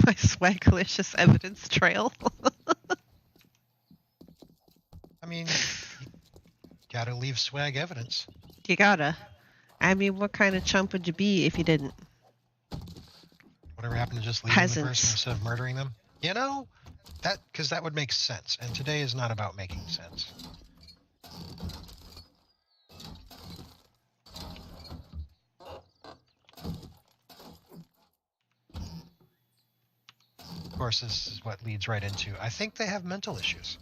My swagalicious evidence trail. I mean, you gotta leave swag evidence. You gotta. I mean, what kind of chump would you be if you didn't? Whatever happened to just leaving the Peasants. person instead of murdering them? You know, because that would make sense. And today is not about making sense. Of course, this is what leads right into, I think they have mental issues.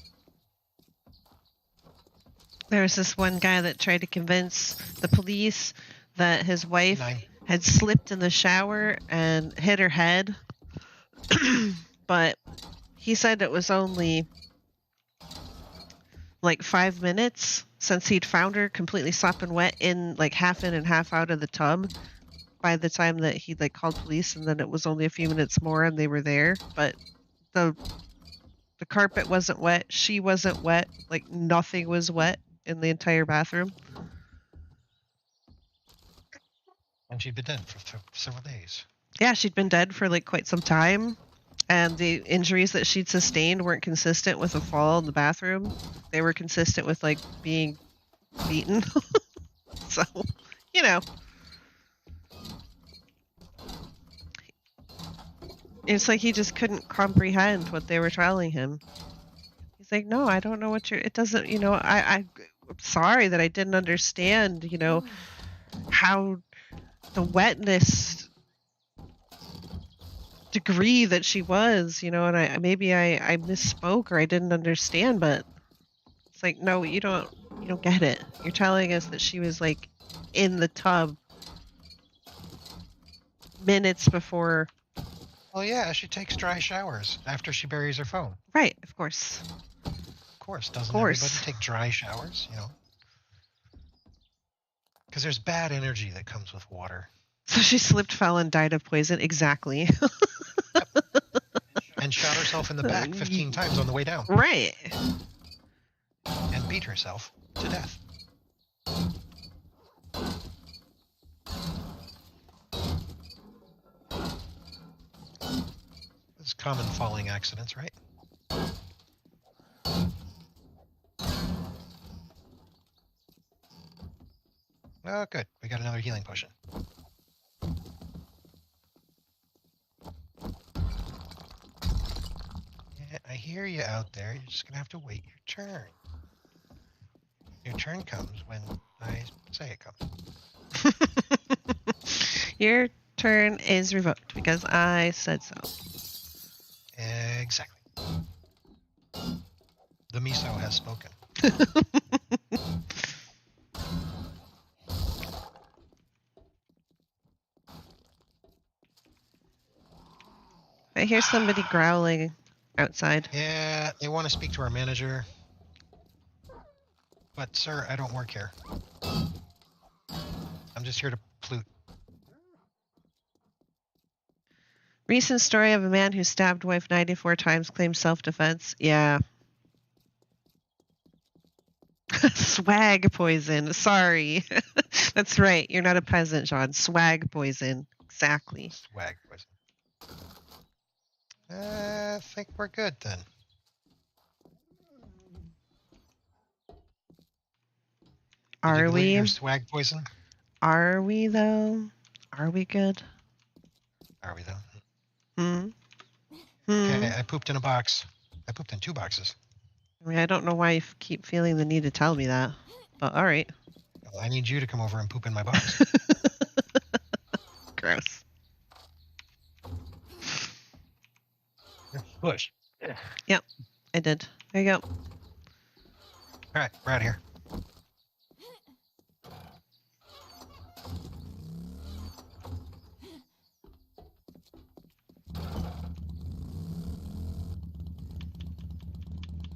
There was this one guy that tried to convince the police that his wife had slipped in the shower and hit her head. But he said it was only like 5 minutes since he'd found her completely sopping wet in like half in and half out of the tub by the time that he like called police, and then it was only a few minutes more and they were there. But the carpet wasn't wet, she wasn't wet, like nothing was wet in the entire bathroom. And she'd been dead for several days. Yeah, she'd been dead for like quite some time, and the injuries that she'd sustained weren't consistent with a fall in the bathroom. They were consistent with like being beaten. So, you know, it's like he just couldn't comprehend what they were telling him. He's like, no, I don't know what you're, it doesn't, you know, I'm sorry that I didn't understand, you know, how the wetness degree that she was, you know, and I misspoke or I didn't understand, but it's like, no, you don't get it. You're telling us that she was like in the tub minutes before. Well, yeah, she takes dry showers after she buries her phone. Right, of course. Of course, doesn't course. everybody take dry showers, you know? Because there's bad energy that comes with water. So she slipped, fell, and died of poison. Exactly. And shot herself in the back 15 times on the way down. Right. And beat herself to death. It's common falling accidents, right? Oh, good. We got another healing potion. Yeah, I hear you out there. You're just going to have to wait your turn. Your turn comes when I say it comes. Your turn is revoked because I said so. Exactly. The miso has spoken. I hear somebody growling outside. Yeah, they want to speak to our manager. But, sir, I don't work here. I'm just here to flute. Recent story of a man who stabbed wife 94 times claims self-defense. Yeah. Swag poison. Sorry. That's right. You're not a peasant, John. Swag poison. Exactly. Swag poison. I think we're good then. Did you Are glue we? your swag poison? Are we, though? Are we good? Are we though? Okay, I pooped in a box. I pooped in 2 boxes. I mean, I don't know why you keep feeling the need to tell me that, but all right. Well, I need you to come over and poop in my box. Gross. Push. Yep, I did. There you go. All right, we're out of here.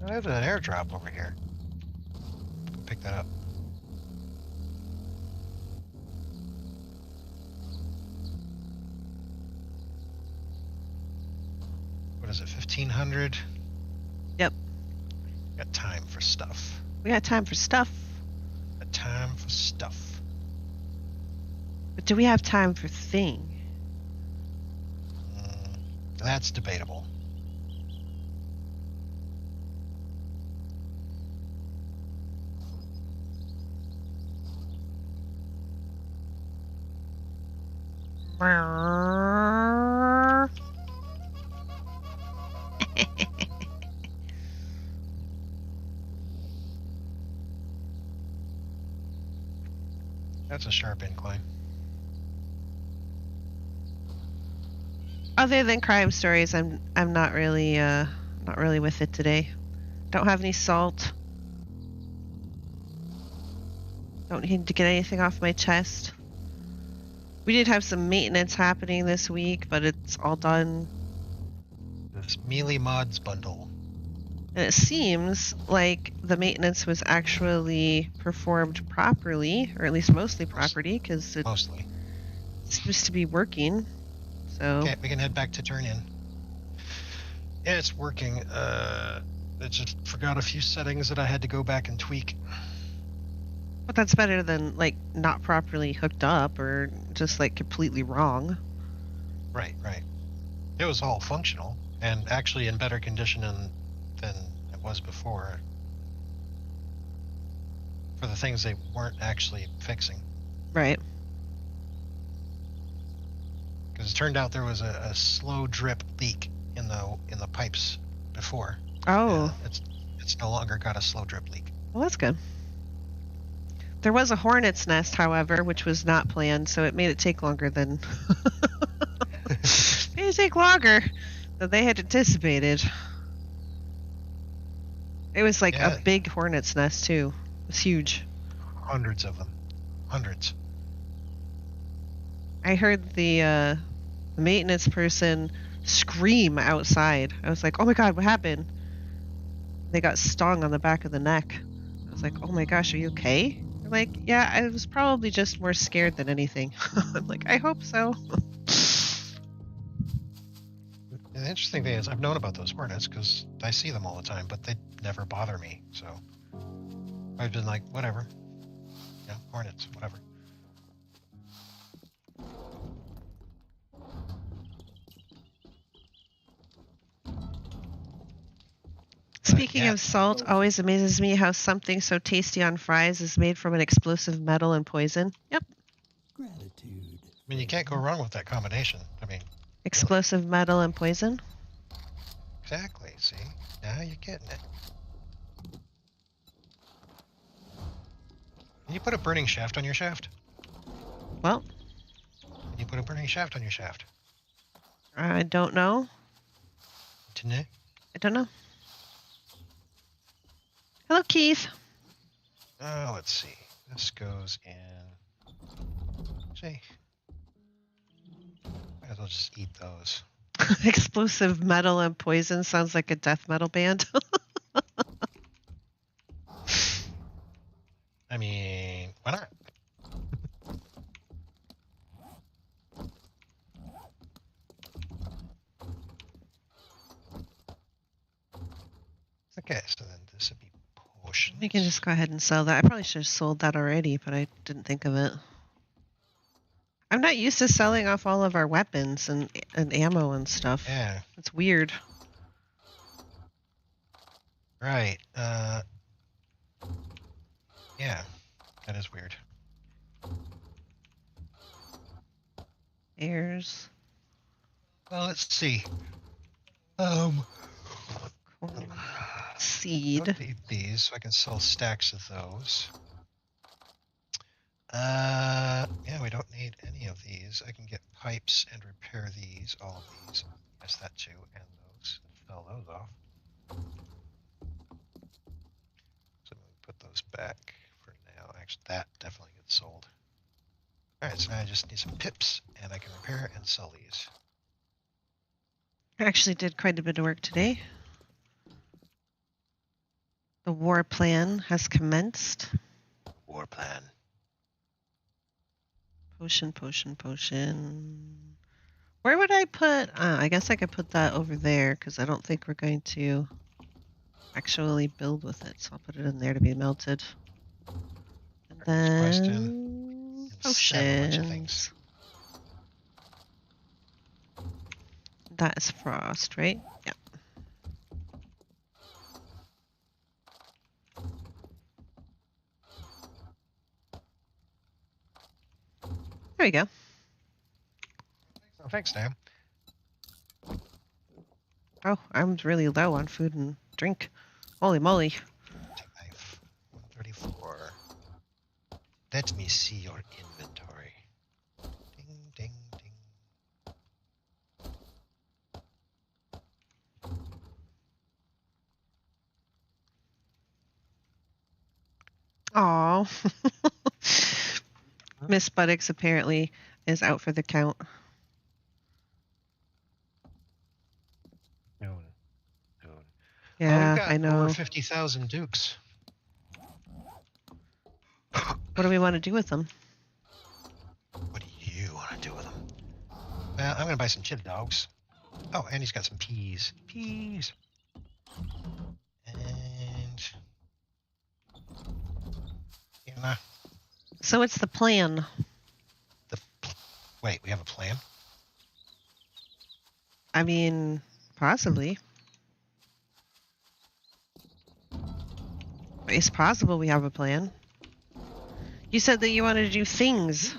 There's an airdrop over here. Pick that up. What is it, 1500? Yep. Got time for stuff. We got time for stuff. Got time for stuff. But do we have time for thing? That's debatable. That's a sharp incline. Other than crime stories, I'm not really with it today. Don't have any salt. Don't need to get anything off my chest. We did have some maintenance happening this week, but it's all done. This Melee Mods bundle. And it seems like the maintenance was actually performed properly, or at least mostly properly, because it Mostly. seems to be working. So Okay, we can head back to turn in. Yeah, it's working. I just forgot a few settings that I had to go back and tweak. but that's better than like not properly hooked up or just like completely wrong. Right. It was all functional and actually in better condition than it was before. For the things they weren't actually fixing. Right. Because it turned out there was a slow drip leak in the pipes before. Oh. It's no longer got a slow drip leak. Well, that's good. There was a hornet's nest, however, which was not planned, so it made it take longer than made it take longer than they had anticipated. It was like Yeah. a big hornet's nest too. It was huge. Hundreds of them. Hundreds. I heard the maintenance person scream outside. I was like, "Oh my god, what happened?" They got stung on the back of the neck. I was like, "Oh my gosh, are you okay?" They're like, "Yeah, I was probably just more scared than anything." I'm like, "I hope so." The interesting thing is I've known about those hornets because I see them all the time, but they never bother me. So I've been like, whatever. Yeah, hornets, whatever. Speaking yeah. of salt, always amazes me how something so tasty on fries is made from an explosive metal and poison. Yep. Gratitude. I mean, you can't go wrong with that combination. I mean, Explosive metal and poison? exactly. See? Now you're getting it. Can you put a burning shaft on your shaft? Well, Can you put a burning shaft on your shaft? I don't know. to know? I don't know. Hello, Keith. Let's see. This goes in. See, might as well just eat those. Explosive metal and poison sounds like a death metal band. I mean, why not? Okay, so then this would be potions. We can just go ahead and sell that. I probably should have sold that already, but I didn't think of it. I'm not used to selling off all of our weapons and ammo and stuff. Yeah, It's weird. right. Yeah, that is weird. Airs. Well, let's see. Corn. I Seed. don't need these, so I can sell stacks of those. Yeah, we don't need any of these. I can get pipes and repair these, all of these. Yes, that too, and those. Sell those off. So we put those back for now. Actually, that definitely gets sold. Alright, so now I just need some pips, and I can repair and sell these. I actually did quite a bit of work today. The war plan has commenced. War plan. Potion, potion, potion. Where would I put... I guess I could put that over there because I don't think we're going to actually build with it. So I'll put it in there to be melted. And It's placed then... in several bunch of things. That is frost, right? Yeah. There we go. Oh, thanks, Sam. Oh, I'm really low on food and drink. Holy moly. Take knife. 134. Let me see your inventory. Ding, ding, ding. Aw. Miss Buttocks apparently is out for the count. Noon. Noon. Yeah, we've got I know. over 50,000 dukes. What do we want to do with them? What do you want to do with them? Well, I'm going to buy some chili dogs. Oh, and he's got some peas. Peas. And... yeah, So what's the plan? wait, we have a plan? I mean, possibly. It's possible we have a plan. You said that you wanted to do things.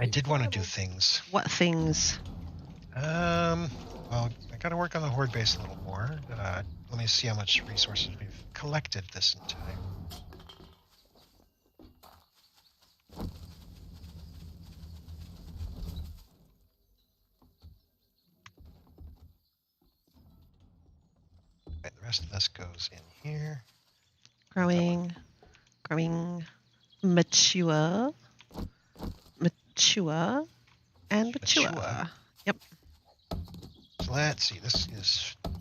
I did want to do things. What things? Well, I got to work on the horde base a little more. Let me see how much resources we've collected this in time. Right, the rest of this goes in here. Growing, mature, and mature. Mature. Yep. So let's see.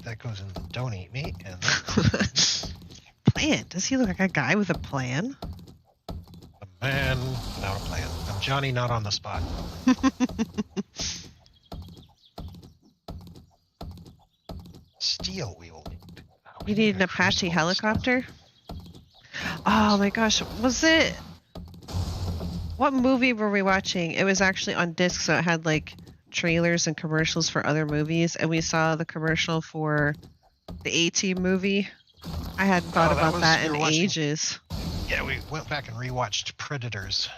That goes in the don't eat me, and Plan? Does he look like a guy with a plan? a man without a plan. I'm Johnny, not on the spot. Steel we will need. You need an Apache helicopter? Oh my gosh, was it... What movie were we watching? It was actually on disc, so it had like trailers and commercials for other movies, and we saw the commercial for the A-Team movie. I hadn't thought about that in ages. Yeah, we went back and rewatched Predators.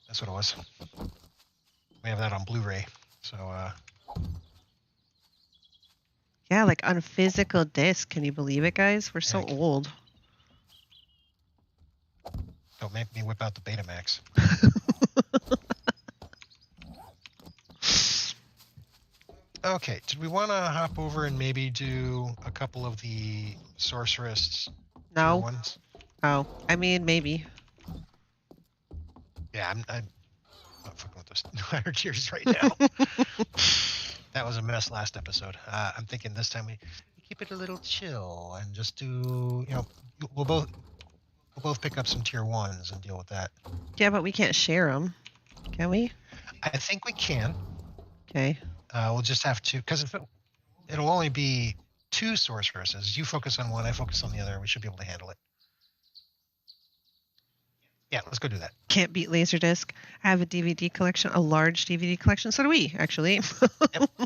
That's what it was. We have that on Blu-ray, so Yeah, like on physical disc. Can you believe it, guys? We're so old. don't make me whip out the Betamax. Okay, did we want to hop over and maybe do a couple of the sorceress tier No. ones? Oh, I mean, maybe. Yeah, I'm not fucking with those higher tiers right now. That was a mess last episode. I'm thinking this time we keep it a little chill and just do, we'll both pick up some tier ones and deal with that. Yeah, but we can't share them, can we? I think we can. Okay. We'll just have to, because it'll only be 2 sorceresses. You focus on one, I focus on the other. We should be able to handle it. Yeah, let's go do that. Can't beat Laserdisc. I have a DVD collection, a large DVD collection. So do we, actually.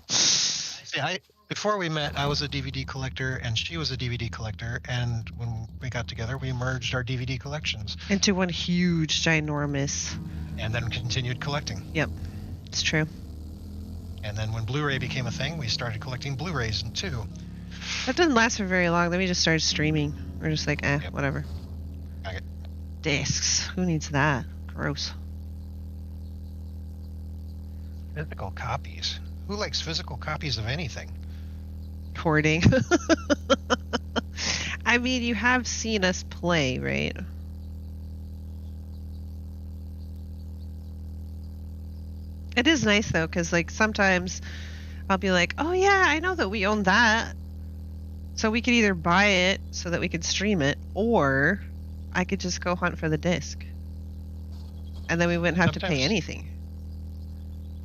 See, before we met, I was a DVD collector and she was a DVD collector. And when we got together, we merged our DVD collections. Into one huge, ginormous. And then continued collecting. Yep, it's true. And then when Blu-ray became a thing, we started collecting Blu-rays too. That didn't last for very long. Then we just started streaming. We're just like, Yep. whatever. Okay. Discs. Who needs that? Gross. Physical copies. Who likes physical copies of anything? Hoarding. I mean, you have seen us play, right? It is nice though, because like sometimes I'll be like, oh yeah, I know that we own that. So we could either buy it so that we could stream it, or I could just go hunt for the disc. And then we wouldn't have to pay Sometimes- anything.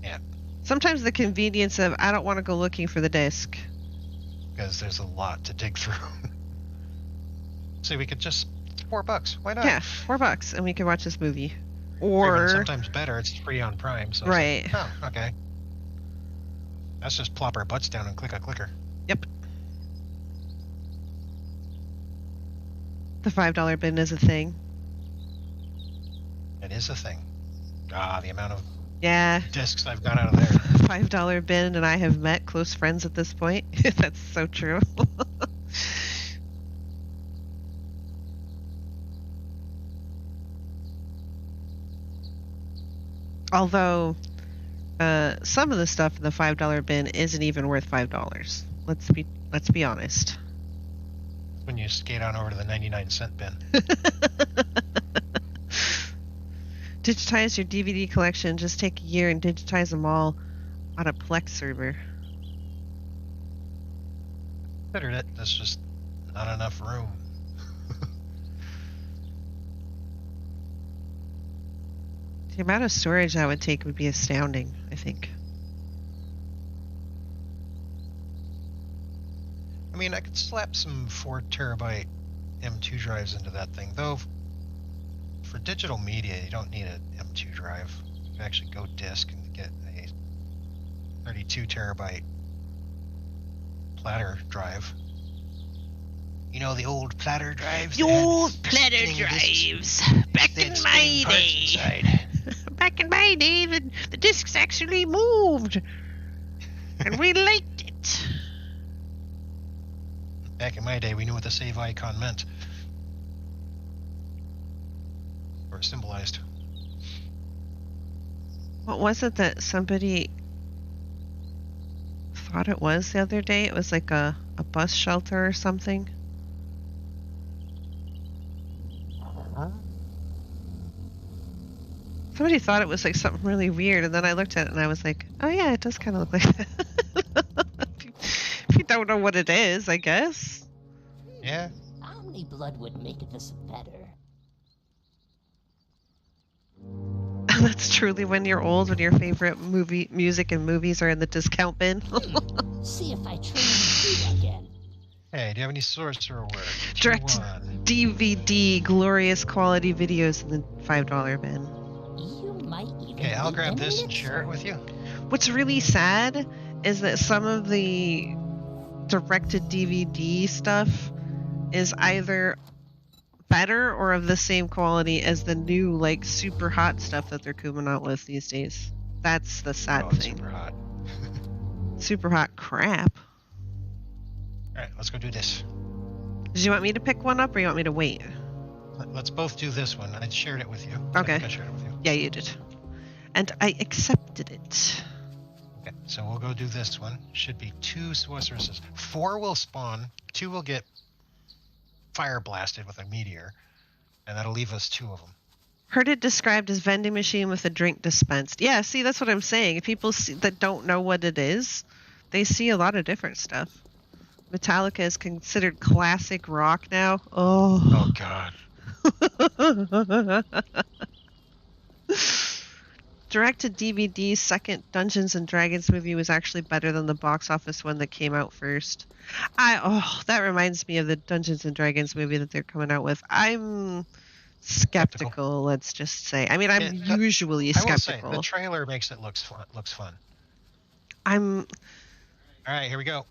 Yeah. Sometimes the convenience of I don't want to go looking for the disc. Because there's a lot to dig through. So we could just $4. Why not? Yeah, $4 and we could watch this movie. Or even Or sometimes better, it's free on Prime. So it's right. like, oh, okay. Let's just plop our butts down and click a clicker. Yep. The $5 bin is a thing. It is a thing. Ah, the amount of Yeah. discs I've got out of there. $5 bin and I have met close friends at this point. That's so true. Although some of the stuff in the $5 bin isn't even worth $5. Let's be honest. When you skate on over to the 99-cent bin. Digitize your DVD collection. Just take a year and digitize them all on a Plex server. Considered it. There's just not enough room. The amount of storage that would take would be astounding, I think. I mean, I could slap some 4 terabyte M2 drives into that thing, though. For digital media, you don't need an M2 drive. You can actually go disk and get a 32 terabyte platter drive. You know the old platter drives? The that had old platter spinning discs? drives. Back They in had my spinning parts day. inside. Back in my day, the discs actually moved. And we liked it. Back in my day, we knew what the save icon meant. Or symbolized. What was it that somebody thought it was the other day? It was like a bus shelter or something. Somebody thought it was like something really weird, and then I looked at it and I was like, oh yeah, it does kind of look like that. If you don't know what it is, I guess. Yeah. Omni blood would make this better. That's truly when you're old, when your favorite music and movies are in the discount bin. See if I train you again. Hey, do you have any sorcerer work? Direct Tier 1. DVD, glorious quality videos in the $5 bin. You might even. Okay, I'll be grab an this and share it elixir. with you. What's really sad is that some of the directed DVD stuff is either better or of the same quality as the new, like, super hot stuff that they're coming out with these days. That's the sad Oh, it's thing. super hot. Super hot crap. Alright, let's go do this. Did you want me to pick one up or you want me to wait? Let's both do this one. I shared it with you. Okay. I think I shared it with you. Yeah, you did. And I accepted it. Okay. So we'll go do this one. Should be 2 sorceresses. 4 will spawn. 2 will get fire blasted with a meteor, and that'll leave us 2 of them. Heard it described as vending machine with a drink dispensed. Yeah, see, that's what I'm saying. If people that don't know what it is, they see a lot of different stuff. Metallica is considered classic rock now. Oh God. Direct to DVD second Dungeons and Dragons movie was actually better than the box office one that came out first. That reminds me of the Dungeons and Dragons movie that they're coming out with. I'm skeptical, let's just say. I mean, I'm usually skeptical. I will say, the trailer makes it looks fun. All right, here we go.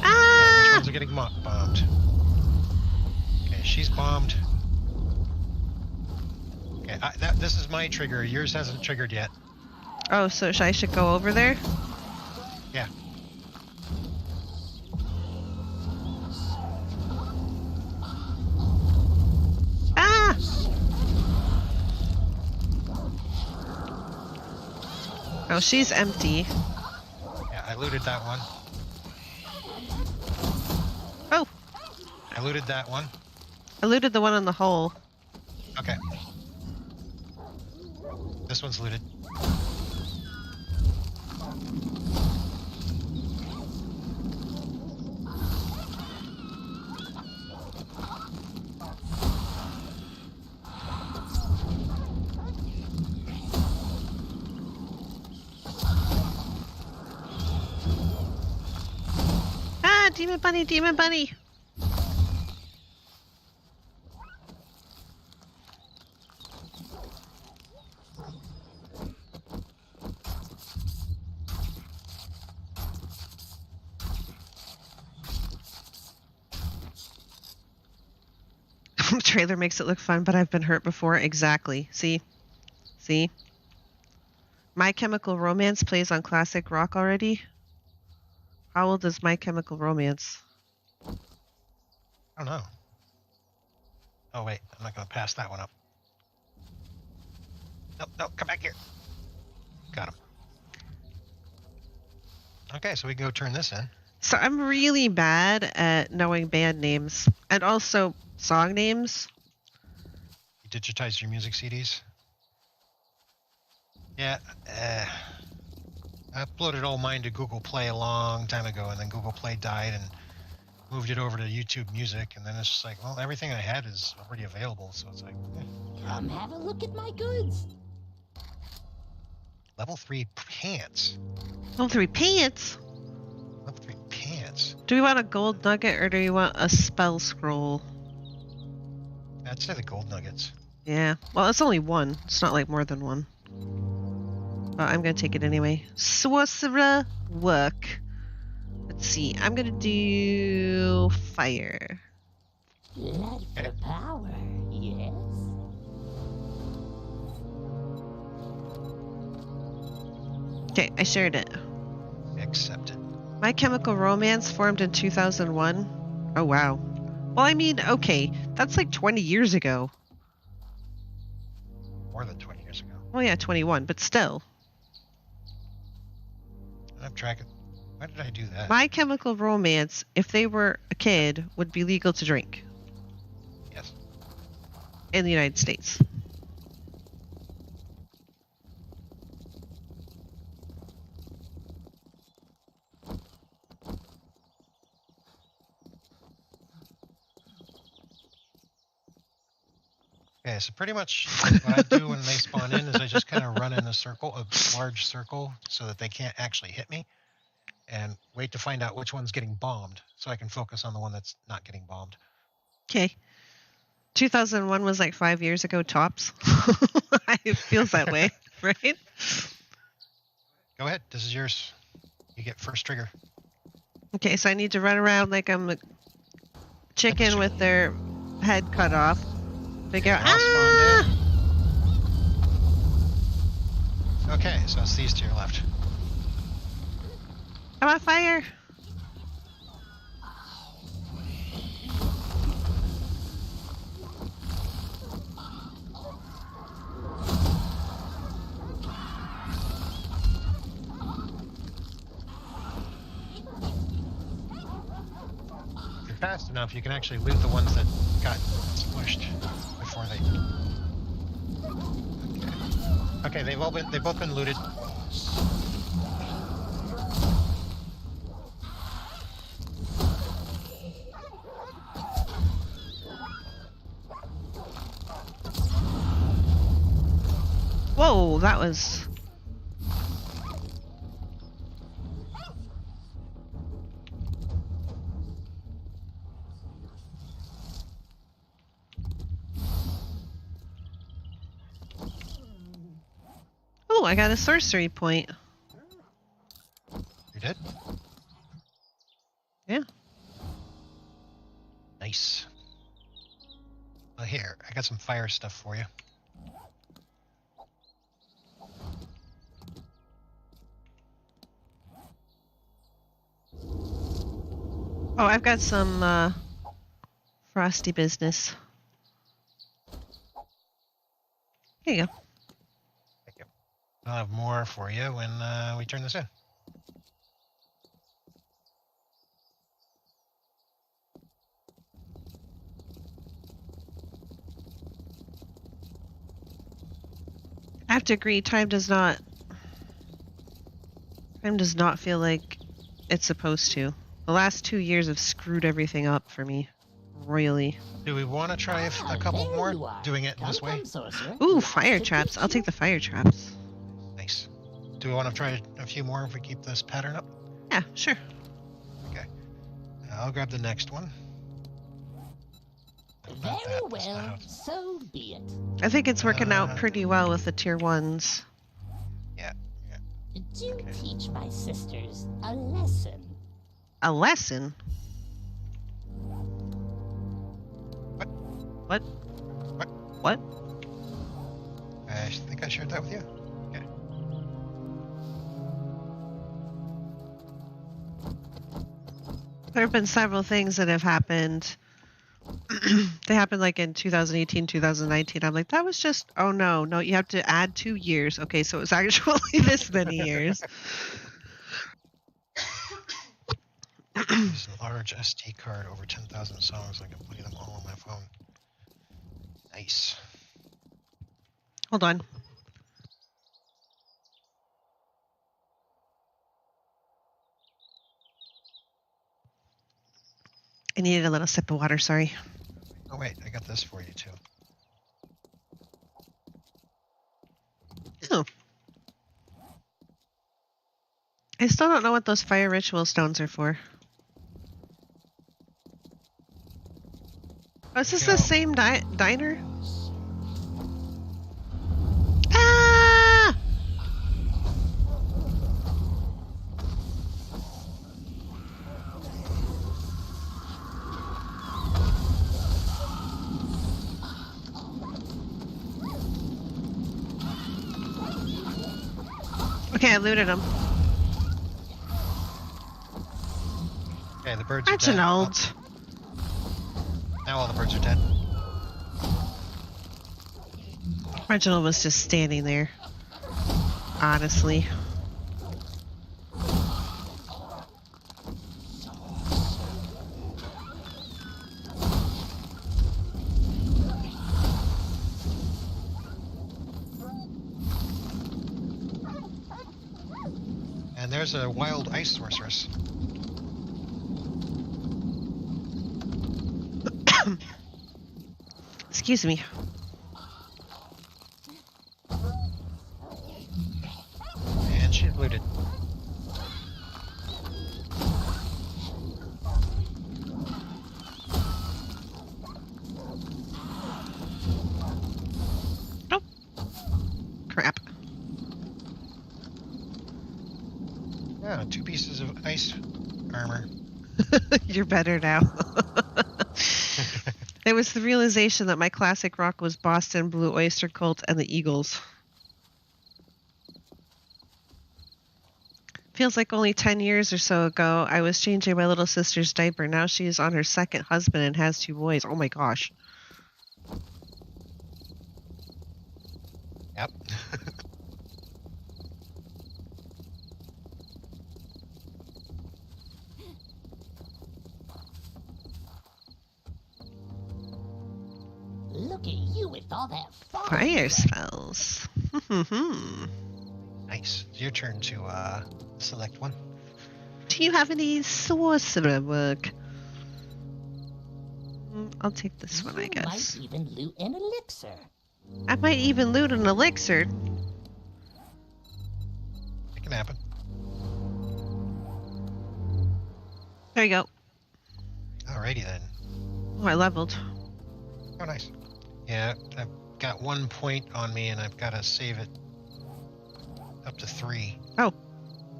Okay, which ones are getting bombed? Okay, she's bombed. Okay, this is my trigger. Yours hasn't triggered yet. Oh, so I should go over there? Yeah. Ah! Oh, she's empty. Yeah, I looted that one. Oh! I looted that one. I looted the one in the hole. Okay. This one's looted. Ah, demon bunny, demon bunny. The trailer makes it look fun, but I've been hurt before. Exactly. See? My Chemical Romance plays on classic rock already. How old is My Chemical Romance? I don't know. Oh wait, I'm not gonna pass that one up. No, come back here. Got him. Okay, so we can go turn this in. So I'm really bad at knowing band names and also song names. You digitize your music CDs? Yeah, I uploaded all mine to Google Play a long time ago, and then Google Play died and moved it over to YouTube Music, and then it's just like, well, everything I had is already available, so it's like, Come have a look at my goods. Level 3 pants. Level 3 pants? Level 3 pants. Do we want a gold nugget or do we want a spell scroll? I'd say the gold nuggets. Yeah. Well, it's only one. It's not like more than one. But I'm going to take it anyway. Sorcerer work. Let's see. I'm going to do fire. Blood for power, yes? Okay, I shared it. Accepted. My Chemical Romance formed in 2001. Oh, wow. Well, I mean, okay. That's like 20 years ago. More than 20 years ago. Well, yeah, 21, but still. I'm tracking. Why did I do that? My Chemical Romance, if they were a kid, would be legal to drink. Yes. In the United States. Okay, so pretty much what I do when they spawn in is I just kind of run in a circle, a large circle, so that they can't actually hit me, and wait to find out which one's getting bombed, so I can focus on the one that's not getting bombed. Okay. 2001 was like 5 years ago, tops. It feels that way, right? Go ahead, this is yours. You get first trigger. Okay, so I need to run around like I'm a chicken with their head cut off. Figure out. All spawned in. Okay, so it's these to your left. I'm on fire. fast enough, you can actually loot the ones that got smushed before they. Okay, they've both been looted. Whoa, that was... Oh, I got a sorcery point. You did? Yeah. Nice. Well, here, I got some fire stuff for you. Oh, I've got some frosty business. Here you go. Thank you. I'll have more for you when we turn this in. I have to agree, time does not feel like it's supposed to. The last 2 years have screwed everything up for me. Royally. Do we want to try a couple there more you are. doing it Come, this way? come, sorcerer. Ooh, Lots fire to traps. teach I'll you. take the fire traps. Nice. Do we want to try a few more if we keep this pattern up? Yeah, sure. Okay. I'll grab the next one. Not Very that, that's not well, how it's- so be it. I think it's working out pretty well with the tier 1s. Yeah. Do Okay. teach my sisters a lesson. A lesson? What? What? What? What? I think I shared that with you. Okay. There have been several things that have happened. They happened like in 2018, 2019. I'm like, that was just, oh no, you have to add 2 years. Okay, so it's actually this many years. Use a large SD card over 10,000 songs. I can play them all on my phone. Nice. Hold on. I needed a little sip of water, sorry. Oh wait, I got this for you too. Oh. I still don't know what those fire ritual stones are for. Oh, is this the same diner? Ah! Okay, I looted them. Okay, the birds are dead. Reginald. Now all the birds are dead. Reginald was just standing there. Honestly. And there's a wild ice sorceress. Excuse me. And she's looted. Nope. Crap. Yeah, 2 pieces of ice armor. You're better now. It was the realization that my classic rock was Boston, Blue Oyster Cult, and the Eagles. Feels like only 10 years or so ago, I was changing my little sister's diaper. Now she is on her second husband and has 2 boys. Oh my gosh. Yep. Look at you with all that Fire breath. spells. Nice. It's your turn to select one. Do you have any sorcerer work? I'll take this one, I You guess. might even loot an elixir. I might even loot an elixir. It can happen. There you go. Alrighty then. Oh, I leveled. Oh, nice. Yeah, I've got 1 point on me, and I've got to save it up to 3. Oh,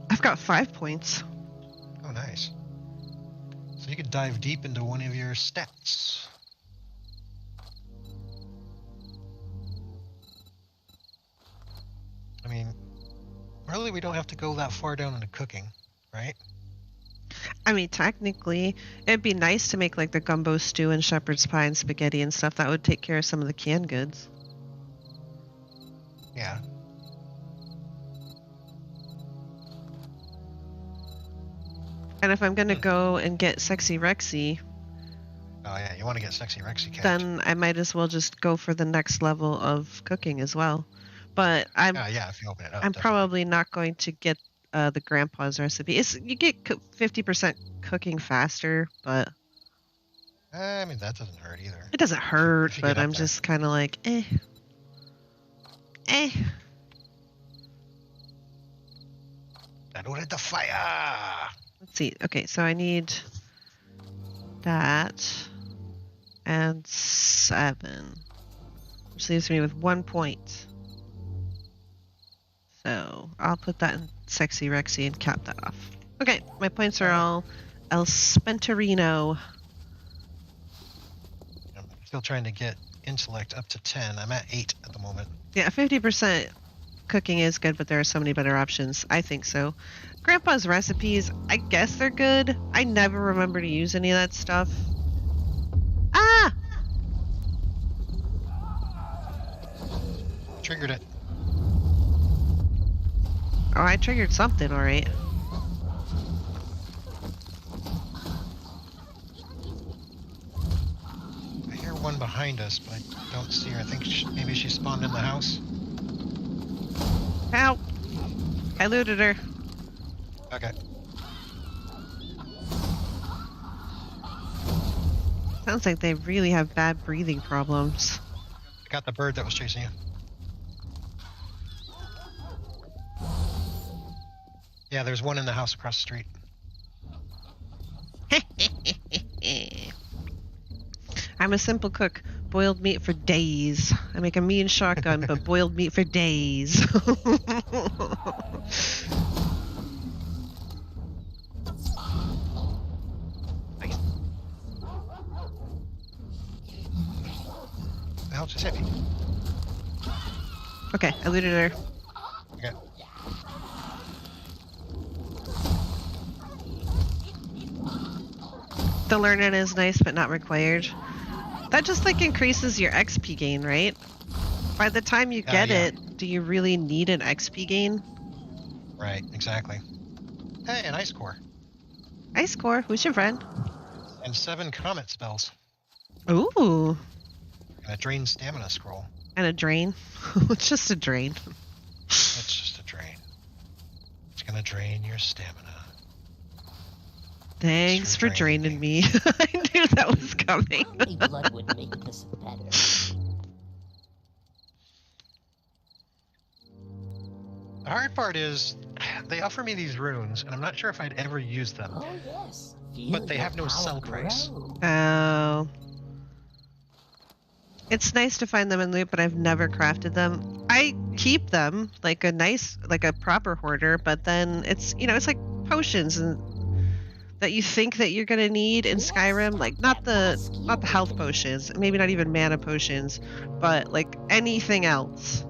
I've got 5 points. Oh, nice. So you could dive deep into one of your stats. I mean, really, we don't have to go that far down into cooking, right? I mean, technically, it'd be nice to make like the gumbo stew and shepherd's pie and spaghetti and stuff. That would take care of some of the canned goods. Yeah. And if I'm gonna go and get Sexy Rexy, Oh, yeah, you want to get Sexy Rexy cat. then I might as well just go for the next level of cooking as well. But I'm Yeah, if you open it up. I'm definitely. probably not going to get the grandpa's recipe. You get 50% cooking faster, but I mean, that doesn't hurt either. it doesn't hurt. If you But get up I'm there. just kind of like, eh. That the fire! Let's see. Okay, so I need that and 7, which leaves me with 1 point. So I'll put that in Sexy Rexy and cap that off. Okay, my points are all El Spenterino. I'm still trying to get intellect up to 10. I'm at 8 at the moment. Yeah, 50% cooking is good, but there are so many better options. I think so. Grandpa's recipes, I guess they're good. I never remember to use any of that stuff. Ah! Triggered it. Oh, I triggered something, alright. I hear one behind us, but I don't see her. I think maybe she spawned in the house. Help! I looted her. Okay. Sounds like they really have bad breathing problems. I got the bird that was chasing you. Yeah, there's one in the house across the street. I'm a simple cook. Boiled meat for days. I make a mean shotgun, but boiled meat for days. Nice. The hell just hit me? Okay, I looted her. Okay. The learning is nice, but not required. That just like increases your XP gain, right? By the time you get yeah. it, do you really need an XP gain? Right, exactly. Hey, an ice core. Ice core, who's your friend? And 7 comet spells. Ooh, And a drain stamina scroll. and a drain. It's just a drain. It's just a drain. It's gonna drain your stamina. Thanks for draining me. I knew that was coming. Only blood would make this better. The hard part is, they offer me these runes, and I'm not sure if I'd ever use them. Oh yes. Feel But they your have no power sell price. grow. Oh. It's nice to find them in loot, but I've never crafted them. I keep them like a proper hoarder, but then it's like potions and that you think that you're gonna need in Skyrim, like not the health potions, maybe not even mana potions, but like anything else.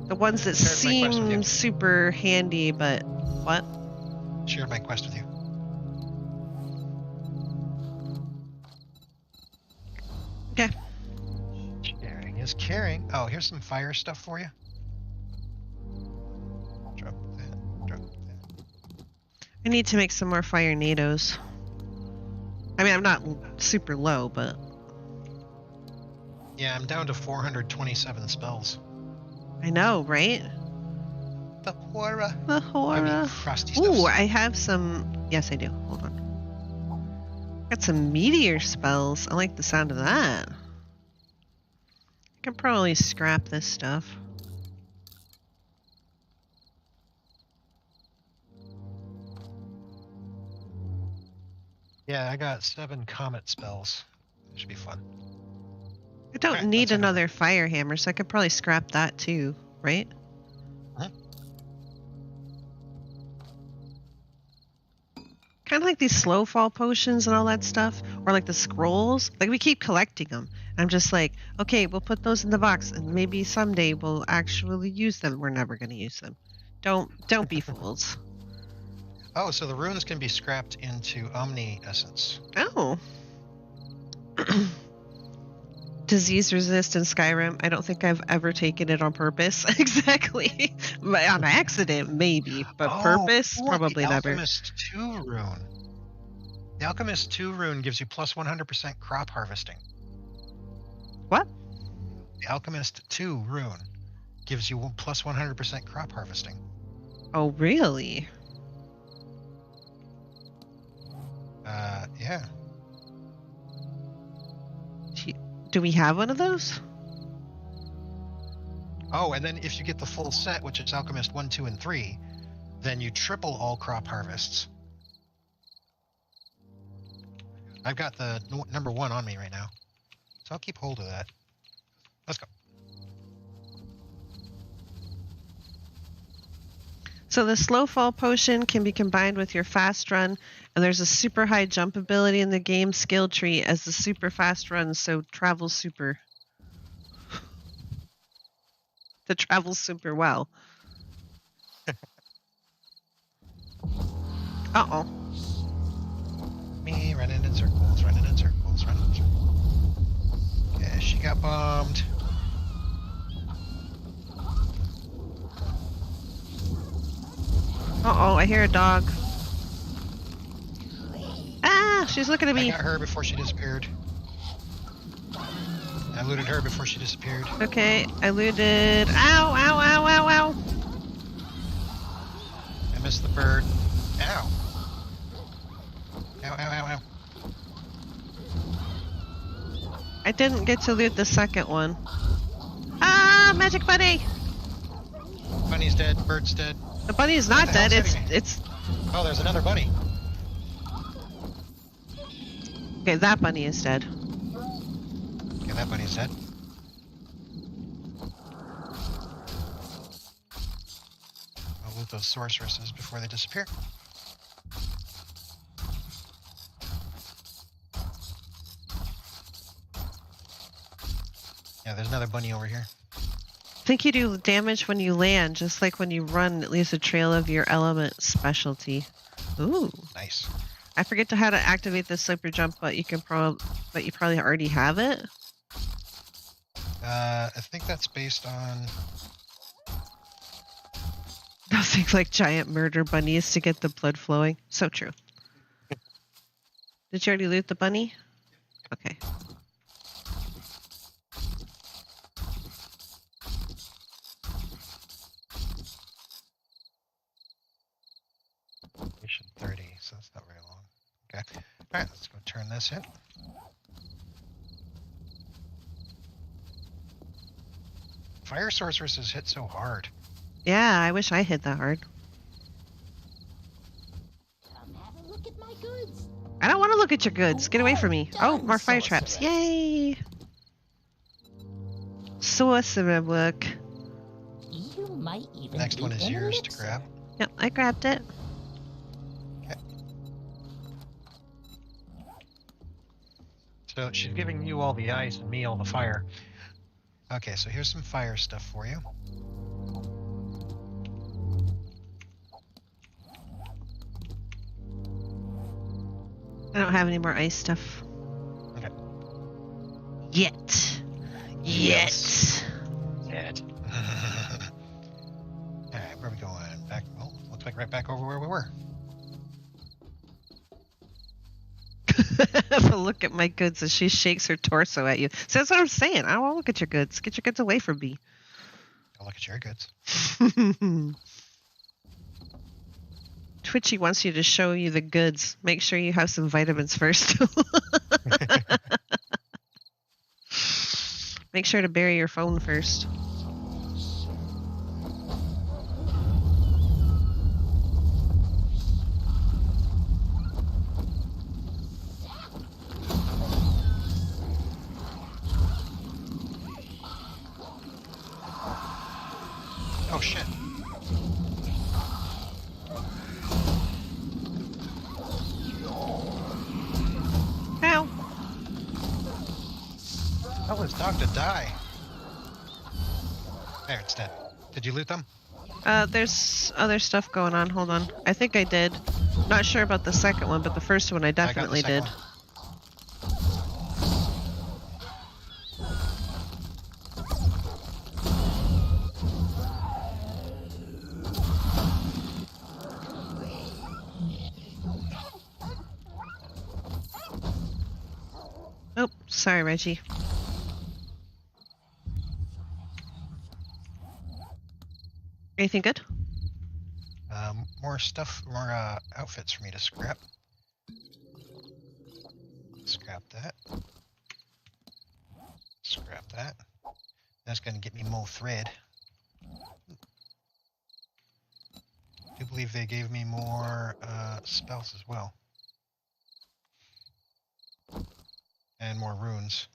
The ones that Shared my quest with seem you. super handy, but what? Shared my quest with you. Okay. Sharing is caring. Oh, here's some fire stuff for you. Drop that. Drop that. I need to make some more fire nados. I mean, I'm not super low, but Yeah, I'm down to 427 spells. I know, right? The horror. The How many horror. frosty Ooh, stuffs? I have some. Yes, I do. Hold on. Got some meteor spells. I like the sound of that. I can probably scrap this stuff. Yeah, I got 7 comet spells. Should be fun. I don't Alright, need let's head over. another fire hammer, so I could probably scrap that too, right? Kind of like these slow fall potions and all that stuff, or like the scrolls. Like we keep collecting them. I'm just like, okay, we'll put those in the box, and maybe someday we'll actually use them. We're never going to use them. Don't be fools. Oh, so the runes can be scrapped into Omni Essence. Oh. Disease resist in Skyrim. I don't think I've ever taken it on purpose. Exactly. On accident, maybe, but purpose, probably the never. Alchemist 2 rune. The Alchemist 2 rune gives you plus 100% crop harvesting. What? The Alchemist 2 rune gives you plus 100% crop harvesting. Oh, really? Yeah. Do we have one of those? Oh, and then if you get the full set, which is Alchemist 1, 2, and 3, then you triple all crop harvests. I've got the number 1 on me right now, so I'll keep hold of that. Let's go. So the slow fall potion can be combined with your fast run, and there's a super high jump ability in the game skill tree as the super fast run, so travels super. That travels super well. Uh-oh. Me running in circles, running in circles, running in circles. Yeah, she got bombed. Uh-oh, I hear a dog. Ah, she's looking at I me. got her before she disappeared. I looted her before she disappeared. Okay, I looted. Ow, ow, ow, ow, ow. I missed the bird. Ow. Ow, ow, ow, ow. I didn't get to loot the second one. Ah, magic bunny! Bunny's dead. Bird's dead. The bunny is What not the dead. hell's hitting me? It's Oh, there's another bunny. okay. That bunny is dead. Okay, that bunny's dead. I'll loot those sorceresses before they disappear. Yeah, there's another bunny over here. I think you do damage when you land, just like when you run. It leaves a trail of your element specialty. Ooh. Nice. I forget how to activate the super jump, but you can you probably already have it. I think that's based on... Nothing like giant murder bunnies to get the blood flowing. So true. Did you already loot the bunny? Okay. Mission 30, so that's not very long. Okay. Alright, let's go turn this in. Fire sorceresses hit so hard. Yeah, I wish I hit that hard. Come have a look at my goods. I don't want to look at your goods. Get away from me. Oh, more fire traps. Sorcerer. Yay! Sorcerer work. You might even Next be one is an yours to elixir. grab. Yep, I grabbed it. So she's giving you all the ice and me all the fire. Okay, so here's some fire stuff for you. I don't have any more ice stuff. Okay. Yet. Yes. Dead. Alright, where are we going? Back, well, looks like right back over where we were. Have a look at my goods as she shakes her torso at you. So that's what I'm saying. I don't want to look at your goods. Get your goods away from me. I'll look at your goods. Twitchy wants you to show you the goods. Make sure you have some vitamins first. Make sure to bury your phone first. Oh shit. Ow. Tell this dog to die. There, it's dead. Did you loot them? There's other stuff going on. Hold on. I think I did. Not sure about the second one, but the first one I definitely I got the did. second Oh, sorry, Reggie. Anything good? More stuff, more outfits for me to scrap. Scrap that. Scrap that. That's gonna get me more thread. I do believe they gave me more spells as well. And more runes.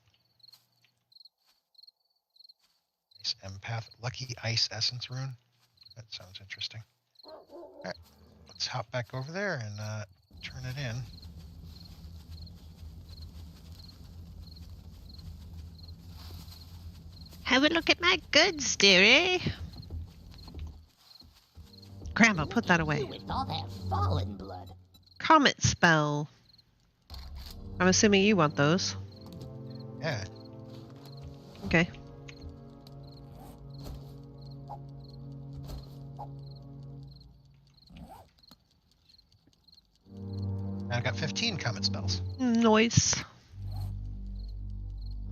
Nice empath. Lucky ice essence rune. That sounds interesting. Alright, let's hop back over there and turn it in. Have a look at my goods, dearie. Grandma, put that away. With all that fallen blood. Comet spell. I'm assuming you want those. Yeah. Okay. Now I've got 15 comet spells. Nice.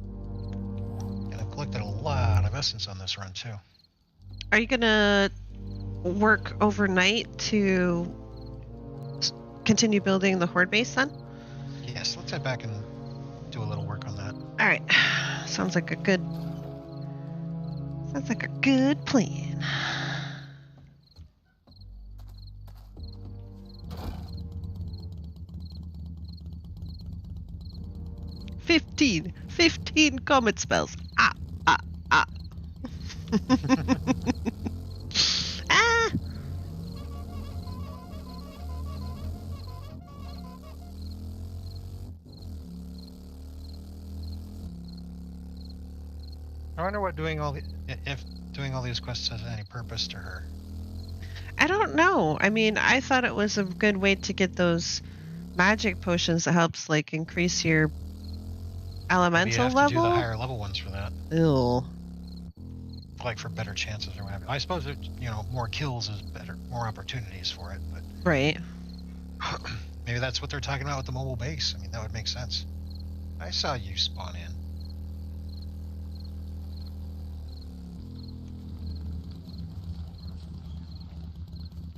And I've collected a lot of essence on this run too. Are you gonna work overnight to continue building the horde base then? Yes, let's head back and do a little work on that. All right. Sounds like a good plan. Fifteen comet spells. Ah. Ah. I wonder what if doing all these quests has any purpose to her. I don't know. I mean, I thought it was a good way to get those magic potions that helps like increase your Maybe you elemental have level. to do the higher level ones for that, Ew. like for better chances or whatever. I suppose more kills is better, more opportunities for it. But Right. maybe that's what they're talking about with the mobile base. I mean, that would make sense. I saw you spawn in.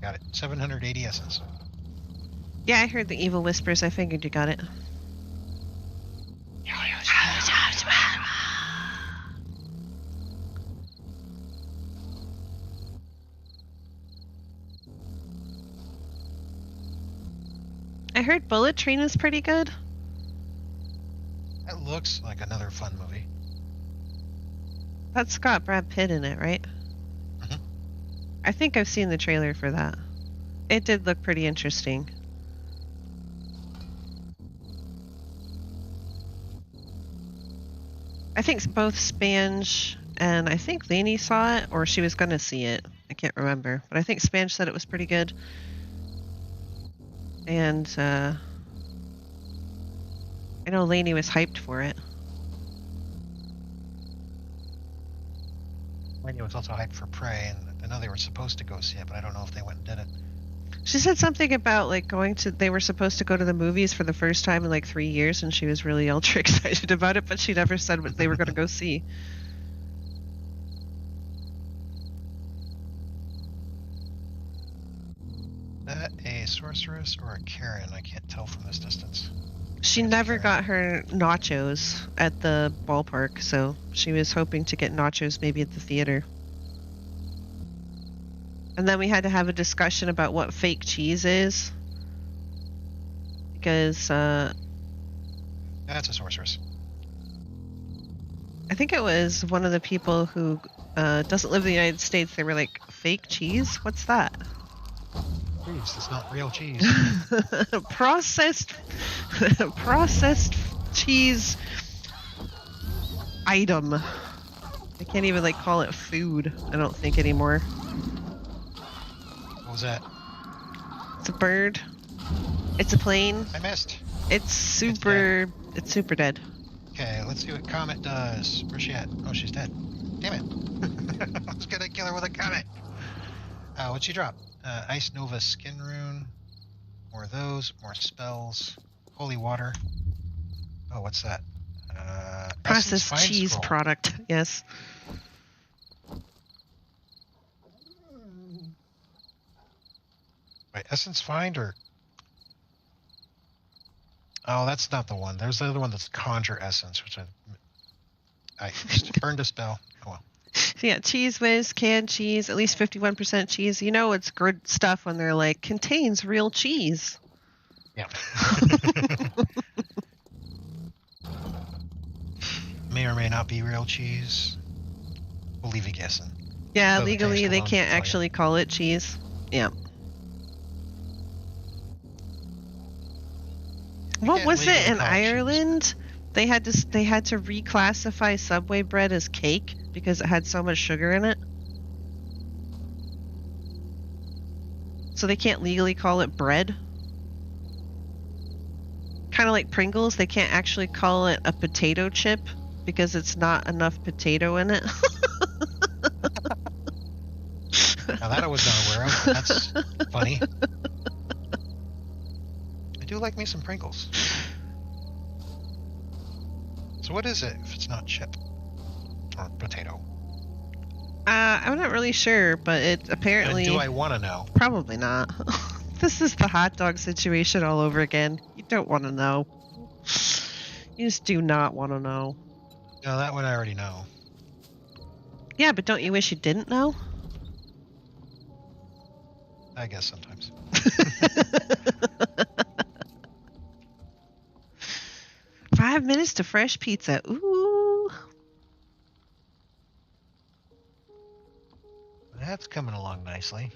Got it. 780 essence. Yeah, I heard the evil whispers. I figured you got it. I heard Bullet Train is pretty good. That looks like another fun movie. That's got Brad Pitt in it, right? Mhm. I think I've seen the trailer for that. It did look pretty interesting. I think both Spange and I think Lainey saw it, or she was going to see it. I can't remember. But I think Spange said it was pretty good. And I know Lainey was hyped for it. Wendy was also hyped for Prey, and I know they were supposed to go see it, but I don't know if they went and did it. She said something about like going to. They were supposed to go to the movies for the first time in like 3 years, and she was really ultra excited about it. But she never said what they were going to go see. Is that a sorceress or a Karen? I can't tell from this distance. She It's never Karen. got her nachos at the ballpark, so she was hoping to get nachos maybe at the theater. And then we had to have a discussion about what fake cheese is. Because That's a sorceress. I think it was one of the people who doesn't live in the United States. They were like, fake cheese? What's that? Please, that's not real cheese. processed cheese item. I can't even like call it food, I don't think anymore. What was that? It's a bird. It's a plane. I missed. It's super dead. Okay, let's see what Comet does. Where's she at? Oh, she's dead. Damn it. I was gonna kill her with a Comet. What'd she drop? Ice Nova Skin Rune. More of those. More spells. Holy Water. Oh, what's that? Essence Processed Find cheese Scroll. product, yes. Wait, Essence Find or... Oh, that's not the one. There's the other one that's Conjure Essence, which I burned a spell. Oh well. So yeah, Cheese Whiz, canned cheese, at least 51% cheese. You know it's good stuff when they're like, contains real cheese. Yeah. May or may not be real cheese. We'll leave you guessing. Yeah, So the legally taste they alone can't will tell you. actually call it cheese. Yeah. What can't was it legally in call it cheese. Ireland? They had to reclassify Subway bread as cake because it had so much sugar in it. So they can't legally call it bread. Kind of like Pringles, they can't actually call it a potato chip because it's not enough potato in it. Now that I was not aware of. That's funny. I do like me some Pringles. So what is it if it's not chip or potato? I'm not really sure, but it And apparently do I want to know? probably not. This is the hot dog situation all over again. You don't want to know. You just do not want to know. No, that one I already know. Yeah, but don't you wish you didn't know? I guess sometimes. 5 minutes to fresh pizza. Ooh. That's coming along nicely.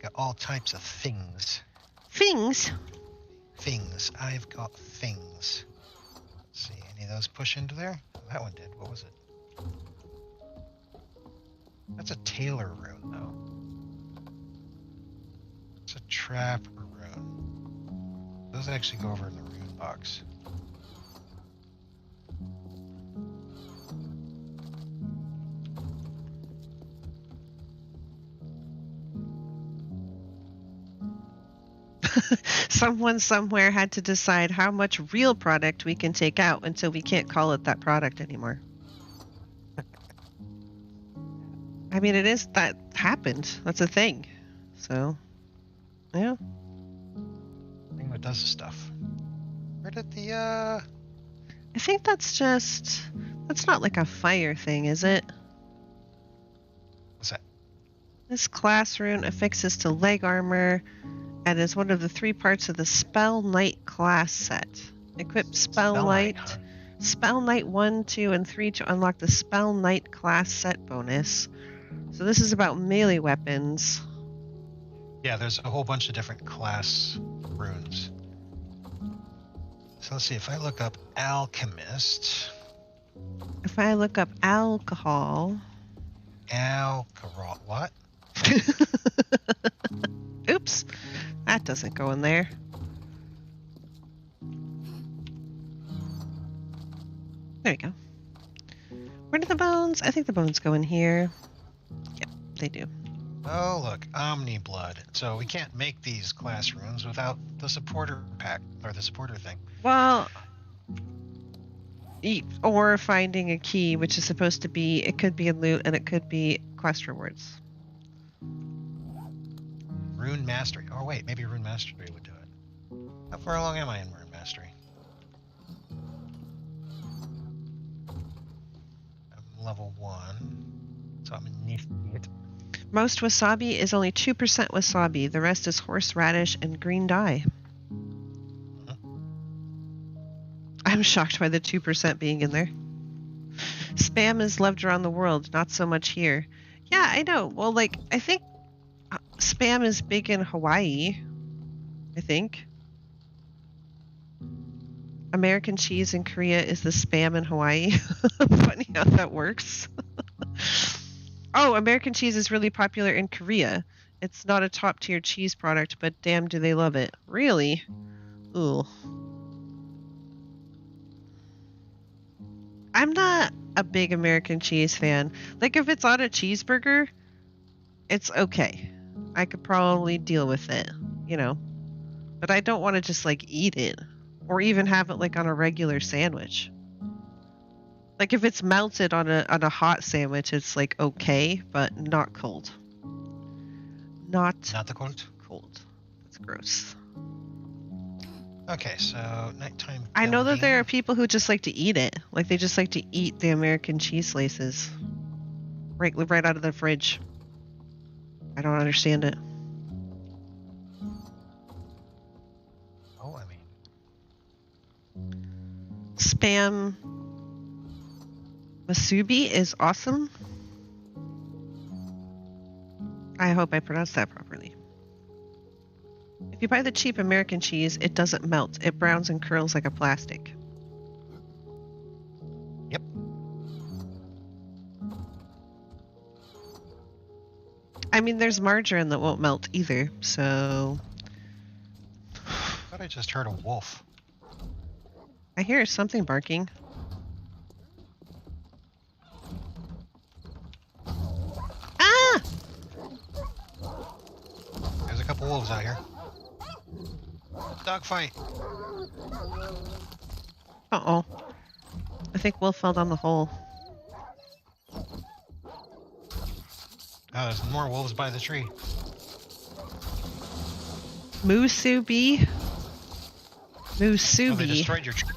Got all types of things. Things. Things. I've got things. Let's see, any of those push into there? Oh, that one did. What was it? That's a Taylor rune, though. It's a trap or rune. Those actually go over in the rune box. Someone somewhere had to decide how much real product we can take out until we can't call it that product anymore. I mean, it is that happened. That's a thing. So, yeah. Thing that does the stuff. Where did the I think that's not like a fire thing, is it? what's that? This class rune affixes to leg armor and is one of the 3 parts of the Spell Knight class set. Equip Spell Knight. Huh? Spell Knight 1, 2, and 3 to unlock the Spell Knight class set bonus. So this is about melee weapons. Yeah, there's a whole bunch of different class runes. So let's see, if I look up Alchemist. If I look up alcohol... Alcohol. What? Oops. That doesn't go in there. There we go. Where do the bones? I think the bones go in here. Yep, they do. Oh, look, Omni Blood. So we can't make these class runes without the supporter pack, or the supporter thing. Well, or finding a key, which is supposed to be, it could be a loot and it could be quest rewards. Rune Mastery. Oh, wait, maybe Rune Mastery would do it. How far along am I in Rune Mastery? I'm level 1, so I'm in it. Most wasabi is only 2% wasabi. The rest is horseradish and green dye. I'm shocked by the 2% being in there. Spam is loved around the world, not so much here. Yeah, I know. Well, like, I think spam is big in Hawaii. I think. American cheese in Korea is the spam in Hawaii. Funny how that works. Oh, American cheese is really popular in Korea. It's not a top tier cheese product, but damn do they love it. Really? Ooh. I'm not a big American cheese fan. Like, if it's on a cheeseburger, it's okay. I could probably deal with it, you know. But I don't want to just, like, eat it. Or even have it, like, on a regular sandwich. Like, if it's melted on a hot sandwich, it's, like, okay, but not cold. Not the cold? Cold. That's gross. Okay, so nighttime. I know that building. there are people who just like to eat it. Like, they just like to eat the American cheese slices. Right out of the fridge. I don't understand it. Oh, I mean. Spam Masubi is awesome. I hope I pronounced that properly. If you buy the cheap American cheese, it doesn't melt. It browns and curls like a plastic. Yep. I mean, there's margarine that won't melt either, so... I thought I just heard a wolf. I hear something barking. Ah! There's a couple wolves out here. Dogfight. Uh-oh. I think Wolf fell down the hole. Oh, there's more wolves by the tree. Musubi? Musubi. Oh, they destroyed your tree.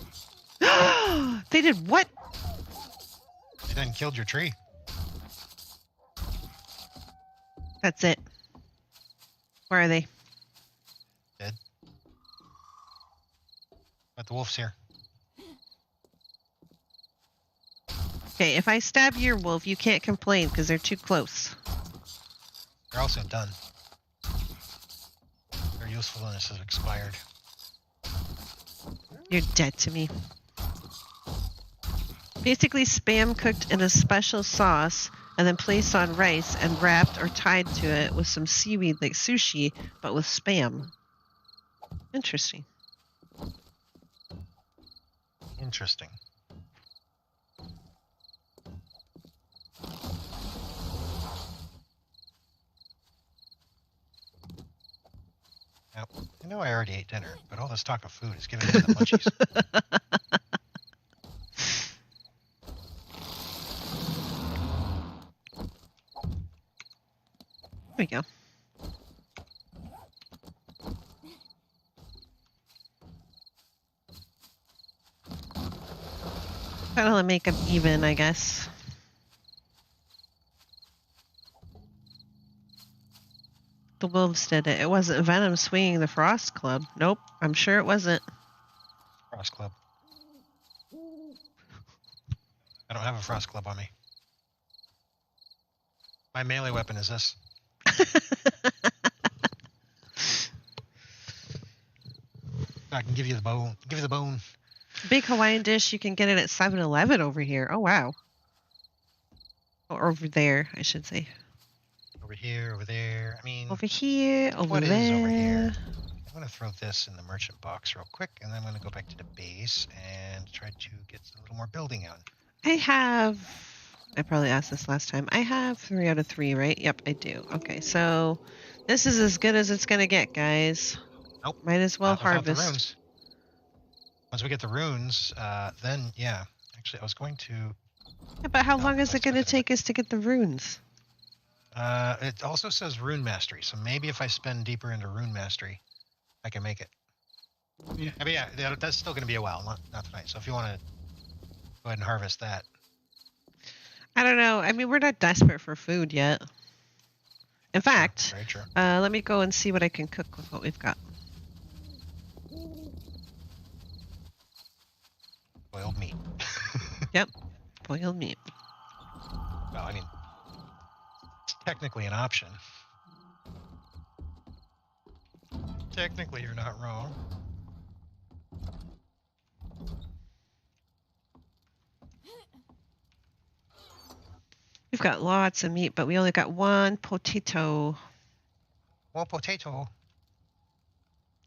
They did what? They then killed your tree. That's it. Where are they? Dead. But the wolf's here. Okay, if I stab your wolf, you can't complain because they're too close. They're also done. Their usefulness has expired. You're dead to me. Basically, spam cooked in a special sauce and then placed on rice and wrapped or tied to it with some seaweed like sushi, but with spam. Interesting. Interesting. Now, I know I already ate dinner, but all this talk of food is giving me the munchies. There we go. That'll make them even, I guess. The wolves did it. It wasn't Venom swinging the Frost Club. Nope, I'm sure it wasn't. Frost Club. I don't have a Frost Club on me. My melee weapon is this. I can give you the bone. Give you the bone. Big Hawaiian dish, you can get it at 7-Eleven over here. Oh, wow. Or over there, I should say. Over here, over there. I mean, Over here, over what there. is over here? I'm going to throw this in the merchant box real quick, and then I'm going to go back to the base and try to get a little more building on. I have I probably asked this last time. I have 3 out of 3, right? Yep, I do. Okay, so this is as good as it's gonna get, guys. Nope. Might as well Not without the harvest. runes. Once we get the runes, then yeah. Actually, I was going to. Yeah, but how No, long is let's it gonna put that in take us to get the runes? It also says rune mastery, so maybe if I spend deeper into rune mastery, I can make it. Yeah, but yeah, that's still going to be a while, not tonight. So if you want to go ahead and harvest that. I don't know. I mean, we're not desperate for food yet. In fact, Very true. let me go and see what I can cook with what we've got. Boiled meat. Yep, boiled meat. Well, I mean, it's technically an option. Technically, you're not wrong. We've got lots of meat, but we only got 1 potato. Well, potato.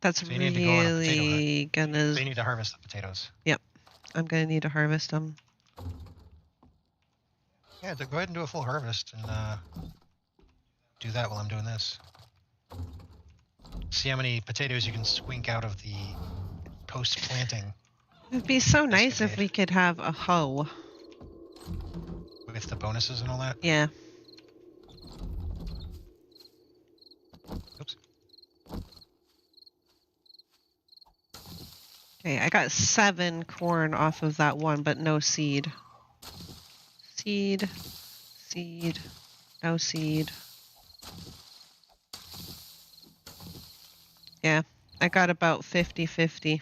That's So you need to go on a potato hunt. really gonna. So you need to harvest the potatoes. I'm gonna need to harvest them. Yeah, go ahead and do a full harvest and do that while I'm doing this. See how many potatoes you can squink out of the post-planting It'd be so nice if escapade. we could have a hoe. With the bonuses and all that. Yeah. Oops. Okay, I got 7 corn off of that one, but no seed. Seed, seed, no seed. Yeah, I got about 50-50.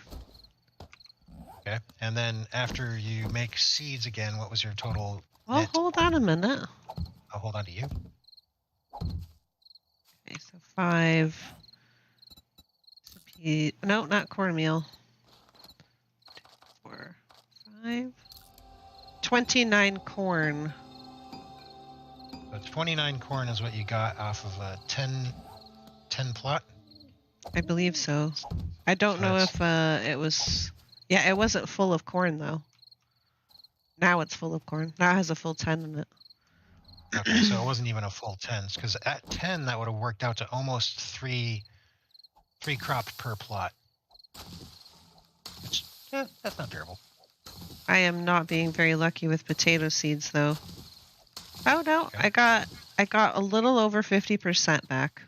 Okay. And then after you make seeds again, what was your total Well, net? hold on a minute. I'll hold on to you. Okay, so 5. No, not cornmeal. 4, 5. 29 corn. So 29 corn is what you got off of a 10 plot. I believe so. I don't So know that's- if it was. Yeah, it wasn't full of corn though. Now it's full of corn. Now it has a full 10 in it. Okay, so it wasn't even a full 10, because at 10 that would have worked out to almost three crop per plot. Which, that's not terrible. I am not being very lucky with potato seeds though. Oh no, Okay. I got a little over 50% back.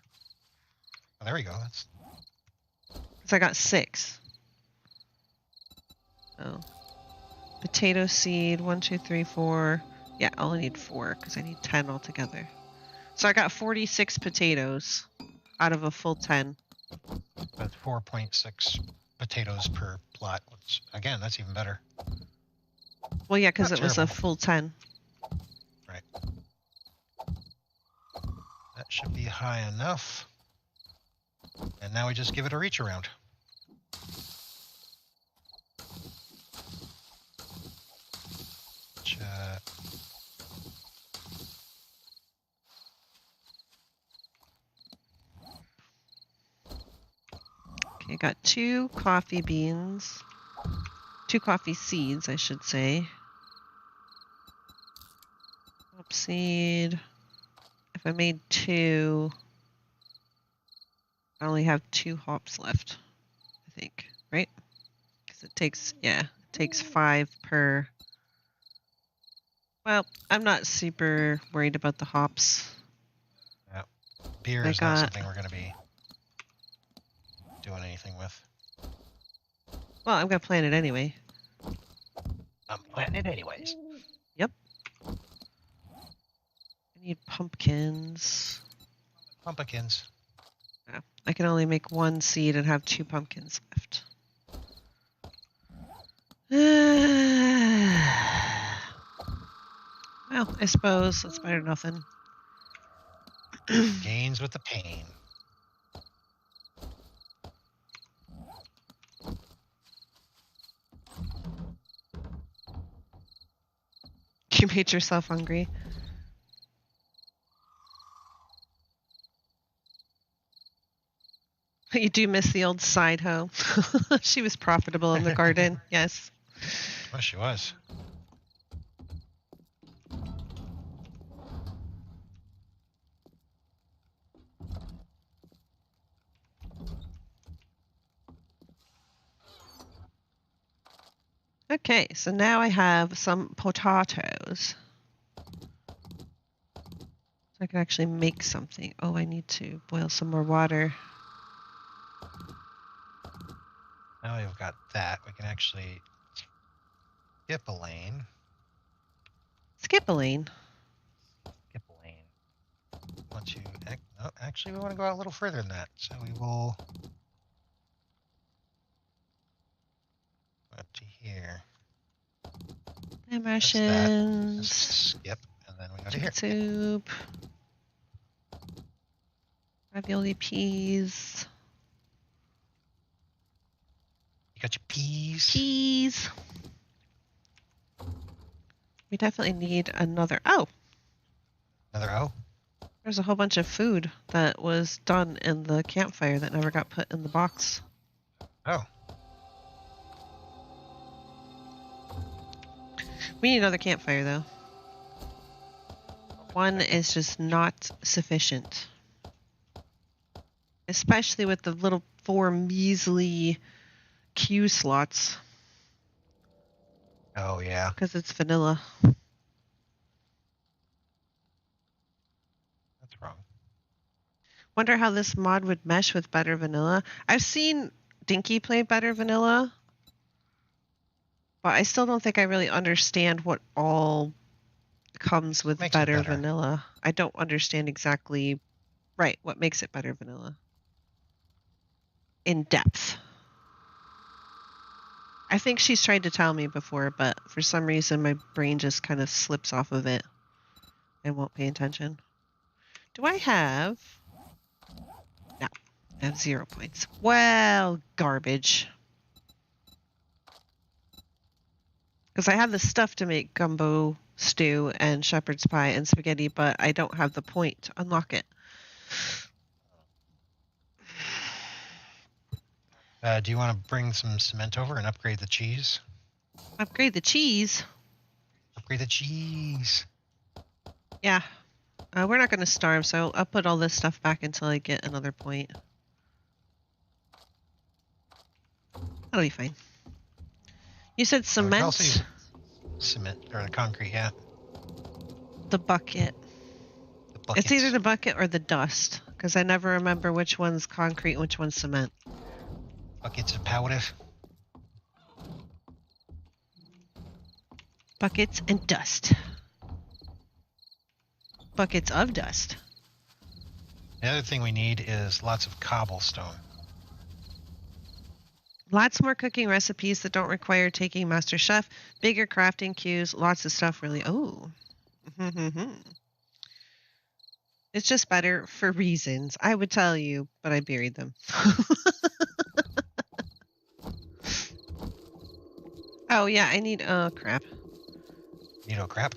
Oh, there we go. That's So I got 6. Oh. Potato seed, 1, 2, 3, 4. Yeah, I only need 4 because I need 10 altogether. So I got 46 potatoes out of a full 10. 4.6 potatoes per plot. Which, again, that's even better. Well, yeah, because Not it was a terrible. full 10. Right. That should be high enough. And now we just give it a reach around. Which, Okay, got 2 coffee beans. 2 coffee seeds, I should say. Hop seed. If I made 2, I only have 2 hops left, I think, right? Because it takes 5 per. Well, I'm not super worried about the hops. beer I is not got- something we're going to be doing anything with. Well, I'm gonna plant it anyway. I'm planting it anyways. I need pumpkins. Pumpkins. I can only make 1 seed and have 2 pumpkins left. Well, I suppose that's better than nothing. Gains with the pain. You made yourself hungry. You do miss the old side hoe. She was profitable in the garden. Yes. Well, she was. Okay, so now I have some potatoes. So I can actually make something. Oh, I need to boil some more water. Now we've got that. We can actually skip a lane. Skip a lane. Skip a lane. Want to? No, actually, we want to go out a little further than that. So we will go up to here. That's that. Immersions. Skip, and then we go to here. Chicken soup. Ravioli peas. You got your peas. Peas. We definitely need another. Oh, Another O. there's a whole bunch of food that was done in the campfire that never got put in the box. Oh. We need another campfire, though. One is just not sufficient. Especially with the little 4 measly Q slots. Oh yeah. Because it's vanilla. That's wrong. Wonder how this mod would mesh with Better Vanilla. I've seen Dinky play Better Vanilla. But I still don't think I really understand what all comes with Makes it Better better. Vanilla. I don't understand exactly what makes it Better Vanilla. In depth. I think she's tried to tell me before, but for some reason my brain just kind of slips off of it and won't pay attention. Do I have... No. I have 0 points. Well, garbage. Because I have the stuff to make gumbo stew and shepherd's pie and spaghetti, but I don't have the point to unlock it. Do you want to bring some cement over and upgrade the cheese? Upgrade the cheese? Upgrade the cheese. Yeah. We're not going to starve, so I'll put all this stuff back until I get another point. That'll be fine. You said We can also cement? use cement, or the concrete, yeah. The bucket. The buckets. It's either the bucket or the dust, because I never remember which one's concrete and which one's cement. Buckets of powder. Buckets and dust. Buckets of dust. The other thing we need is lots of cobblestone. Lots more cooking recipes that don't require taking Master Chef. Bigger crafting queues. Lots of stuff, really. Oh. It's just better for reasons. I would tell you, but I buried them. Oh, yeah, I need... Oh, crap. You know, crap.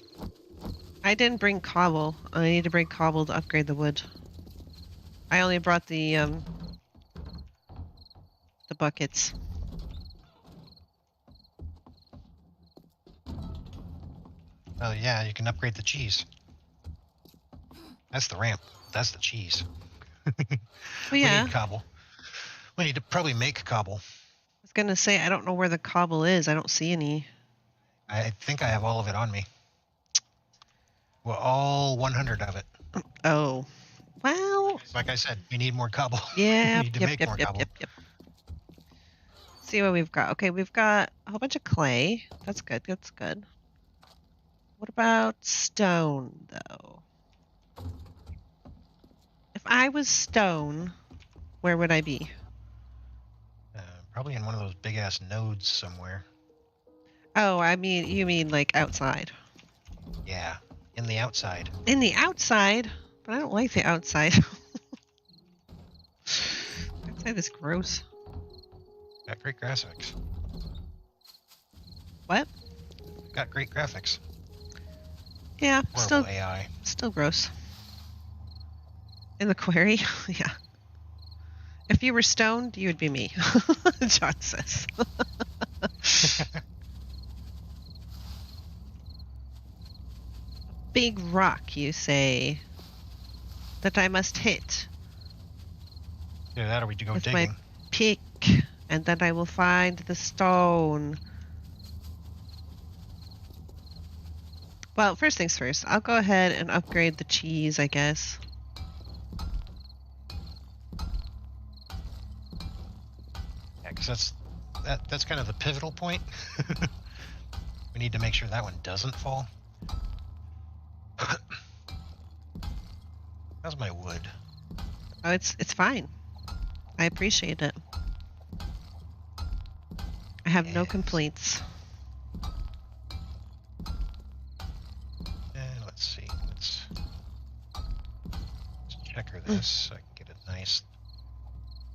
I didn't bring cobble. I need to bring cobble to upgrade the wood. I only brought the buckets. Oh yeah, you can upgrade the cheese. That's the ramp. That's the cheese. Oh, yeah. We need cobble. We need to probably make cobble. I was going to say, I don't know where the cobble is. I don't see any. I think I have all of it on me. Well, all 100 of it. Oh. Well. Like I said, we need more cobble. Yeah. We need to make more cobble. Yep. See what we've got. Okay, we've got a whole bunch of clay. That's good. That's good. What about stone, though? If I was stone, where would I be? Probably in one of those big-ass nodes somewhere. Oh, I mean, you mean like outside. Yeah, in the outside. In the outside? But I don't like the outside. Outside is gross. Got great graphics. What? Got great graphics. Yeah, Horrible AI. still gross. In the quarry? Yeah. If you were stoned, you would be me, John says. Big rock, you say, that I must hit Yeah, that or we do go with digging. my pick, and then I will find the stone. Well, first things first. I'll go ahead and upgrade the cheese, I guess. Yeah, because that's kind of the pivotal point. We need to make sure that one doesn't fall. How's my wood? Oh, it's fine. I appreciate it. I have no Yes. complaints. Let's see. Let's checker this so I can get a nice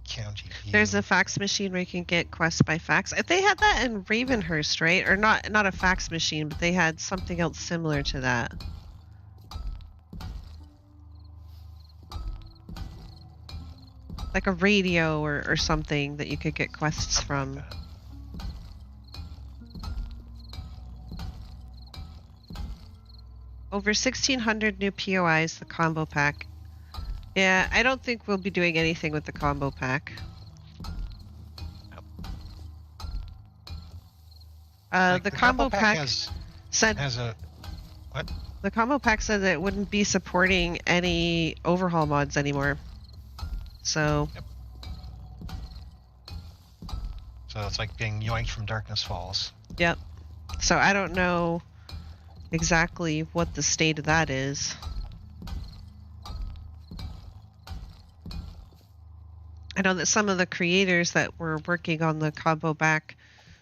county view. There's a fax machine where you can get quests by fax. They had that in Ravenhurst, right? Or not a fax machine, but they had something else similar to that. Like a radio or something that you could get quests Something from. like that. Over 1,600 new POIs, the combo pack. Yeah, I don't think we'll be doing anything with the combo pack. Like, the combo pack said has a what? the combo pack said that it wouldn't be supporting any overhaul mods anymore. So So it's like being yoinked from Darkness Falls. yep. So I don't know exactly what the state of that is. I know that some of the creators that were working on the combo back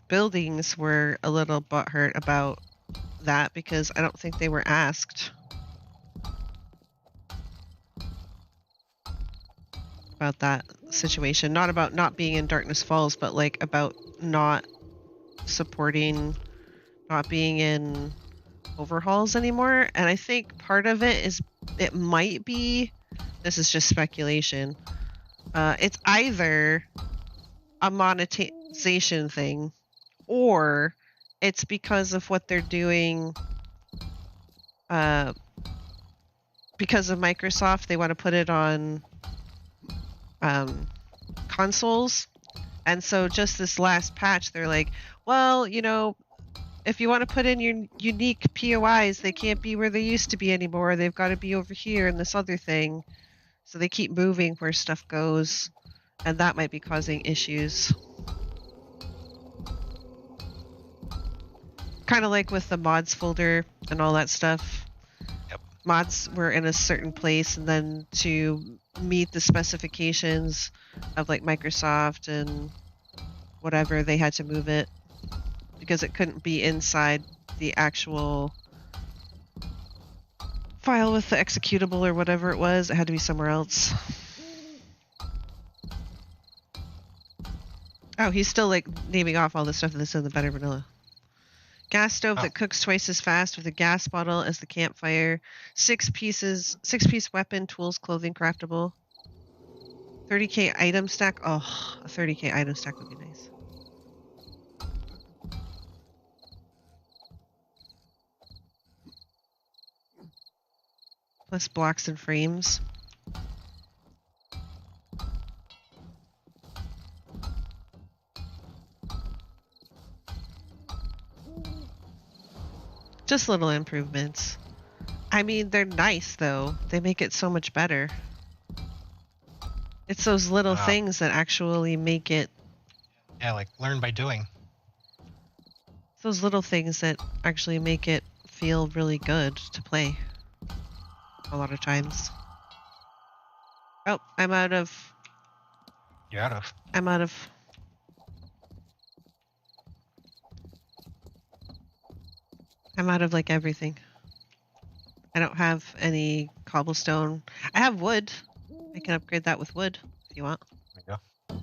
buildings were a little butthurt about that because I don't think they were asked about that situation. Not about not being in Darkness Falls, but like about not supporting, not being in overhauls anymore. And I think part of it is, it might be, this is just speculation, it's either a monetization thing or it's because of what they're doing, because of Microsoft. They want to put it on consoles, and so just this last patch they're like, well, you know, if you want to put in your unique POIs, they can't be where they used to be anymore. They've got to be over here and this other thing. So they keep moving where stuff goes, and that might be causing issues. Kind of like with the mods folder and all that stuff. Yep. Mods were in a certain place, and then to meet the specifications of like Microsoft and whatever, they had to move it because it couldn't be inside the actual file with the executable or whatever it was. It had to be somewhere else. Oh, he's still like naming off all the stuff that's in the Better Vanilla. Gas stove that cooks twice as fast with a gas bottle as the campfire. 6-piece weapon, tools, clothing, craftable. 30k item stack. Oh, a 30k item stack would be nice. Plus blocks and frames. Just little improvements. I mean, they're nice though. They make it so much better. It's those little things that actually make it. Yeah, like learn by doing. It's those little things that actually make it feel really good to play. A lot of times. Oh, I'm out of. You're out of. I'm out of. I'm out of like everything. I don't have any cobblestone. I have wood. I can upgrade that with wood if you want. There you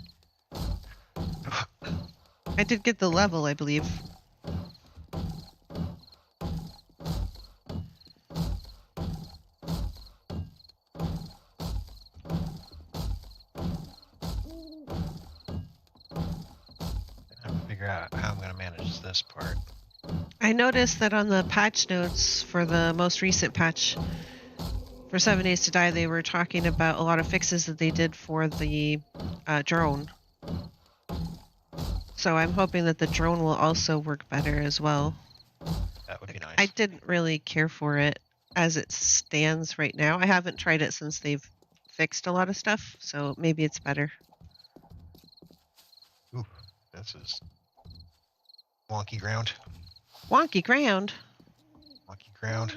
go. I did get the level, I believe. Figure out how I'm going to manage this part. I noticed that on the patch notes for the most recent patch for 7 Days to Die, they were talking about a lot of fixes that they did for the drone. So I'm hoping that the drone will also work better as well. That would be nice. I didn't really care for it as it stands right now. I haven't tried it since they've fixed a lot of stuff, so maybe it's better. Ooh, this is wonky ground. Wonky ground. Wonky ground.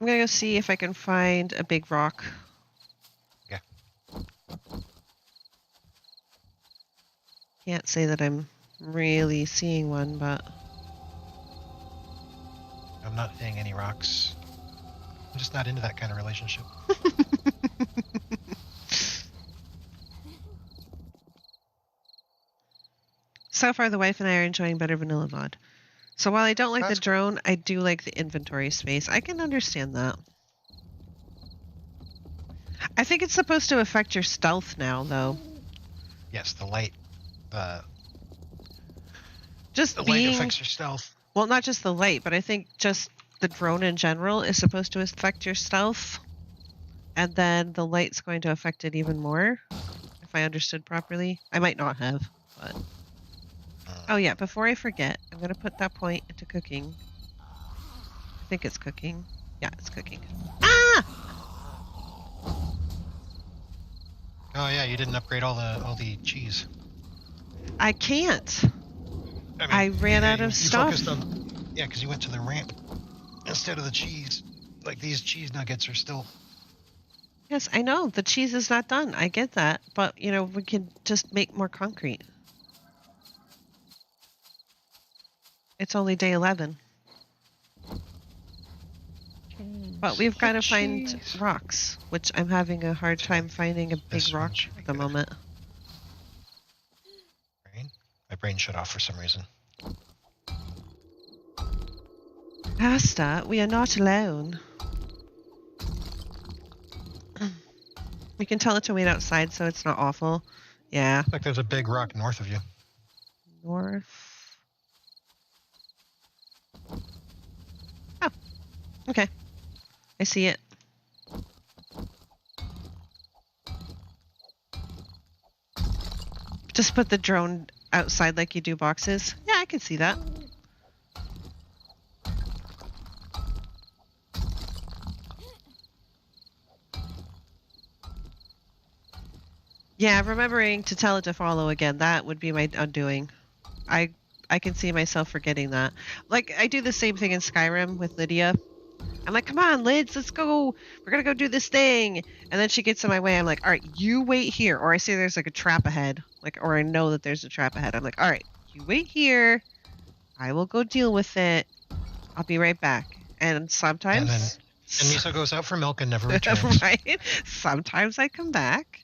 I'm gonna go see if I can find a big rock. Yeah. Can't say that I'm really seeing one, but I'm not seeing any rocks. I'm just not into that kind of relationship. so far the wife and I are enjoying better vanilla VOD. So while I don't like That's the drone, I do like the inventory space. I can understand that. I think it's supposed to affect your stealth now, though. Yes, the light. Just The being, light affects your stealth. well, not just the light, but I think just the drone in general is supposed to affect your stealth. And then the light's going to affect it even more, if I understood properly. I might not have, but... Oh yeah, before I forget, I'm going to put that point into cooking. I think it's cooking. Yeah, it's cooking. Ah! Oh yeah, you didn't upgrade all the cheese. I can't. I, mean, I ran out of you stuff. Focused on, yeah, because you went to the ramp instead of the cheese. Like these cheese nuggets are still. Yes, I know. The cheese is not done. I get that. But, you know, we can just make more concrete. It's only day 11. But we've got to find rocks, which I'm having a hard time finding a big This one rock should be at the good. moment. My brain shut off for some reason. Asta, we are not alone. We can tell it to wait outside so it's not awful. Yeah. Looks like there's a big rock north of you. North. Oh, okay. I see it. Just put the drone outside like you do boxes. Yeah, I can see that. Yeah, remembering to tell it to follow again, that would be my undoing. I can see myself forgetting that. Like, I do the same thing in Skyrim with Lydia. I'm like, come on, Lids, let's go. We're going to go do this thing. And then she gets in my way. I'm like, all right, you wait here. Or I see there's like a trap ahead. Like, or I know that there's a trap ahead. I'm like, all right, you wait here. I will go deal with it. I'll be right back. And sometimes... And Misa goes out for milk and never returns. Right? Sometimes I come back.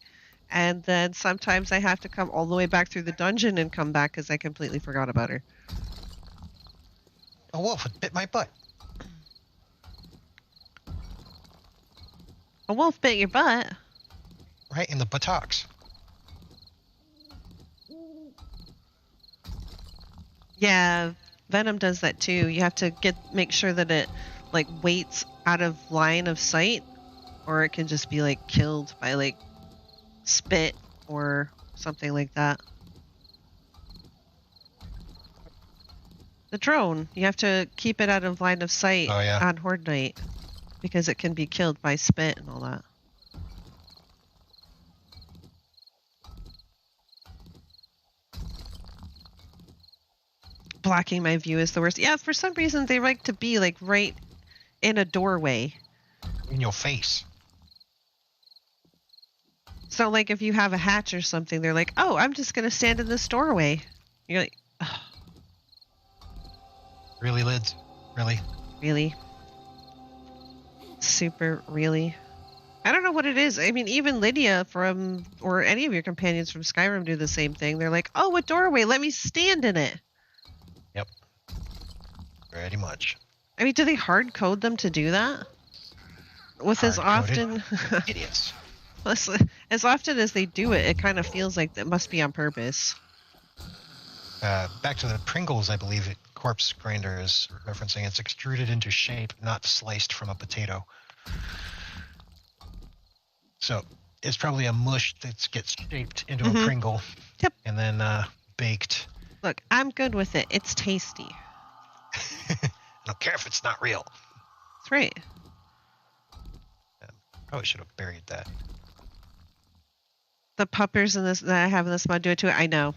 And then sometimes I have to come all the way back through the dungeon and come back because I completely forgot about her. A wolf bit my butt. A wolf bit your butt? Right in the buttocks. Yeah, Venom does that too. You have to make sure that it like waits out of line of sight, or it can just be like killed by like spit or something like that. The drone, you have to keep it out of line of sight on Horde Night because it can be killed by spit and all that. Blocking my view is the worst. Yeah, for some reason they like to be like right in a doorway. In your face. So like if you have a hatch or something, they're like, oh, I'm just going to stand in this doorway. You're like, ugh. Really, Lids? Really? Really? Super really? I don't know what it is. I mean, even Lydia or any of your companions from Skyrim do the same thing. They're like, oh, a doorway. Let me stand in it. Yep. Pretty much. I mean, do they hard code them to do that? With as often... Idiots. As often as they do it, it kind of feels like it must be on purpose. Back to the Pringles, I believe Corpse Grinder is referencing. It's extruded into shape, not sliced from a potato. So it's probably a mush that gets shaped into a Pringle. Yep. And then baked. Look, I'm good with it. It's tasty. don't care if it's not real. That's right. Probably should have buried that. The puppers in this that I have in this mod do it too. I know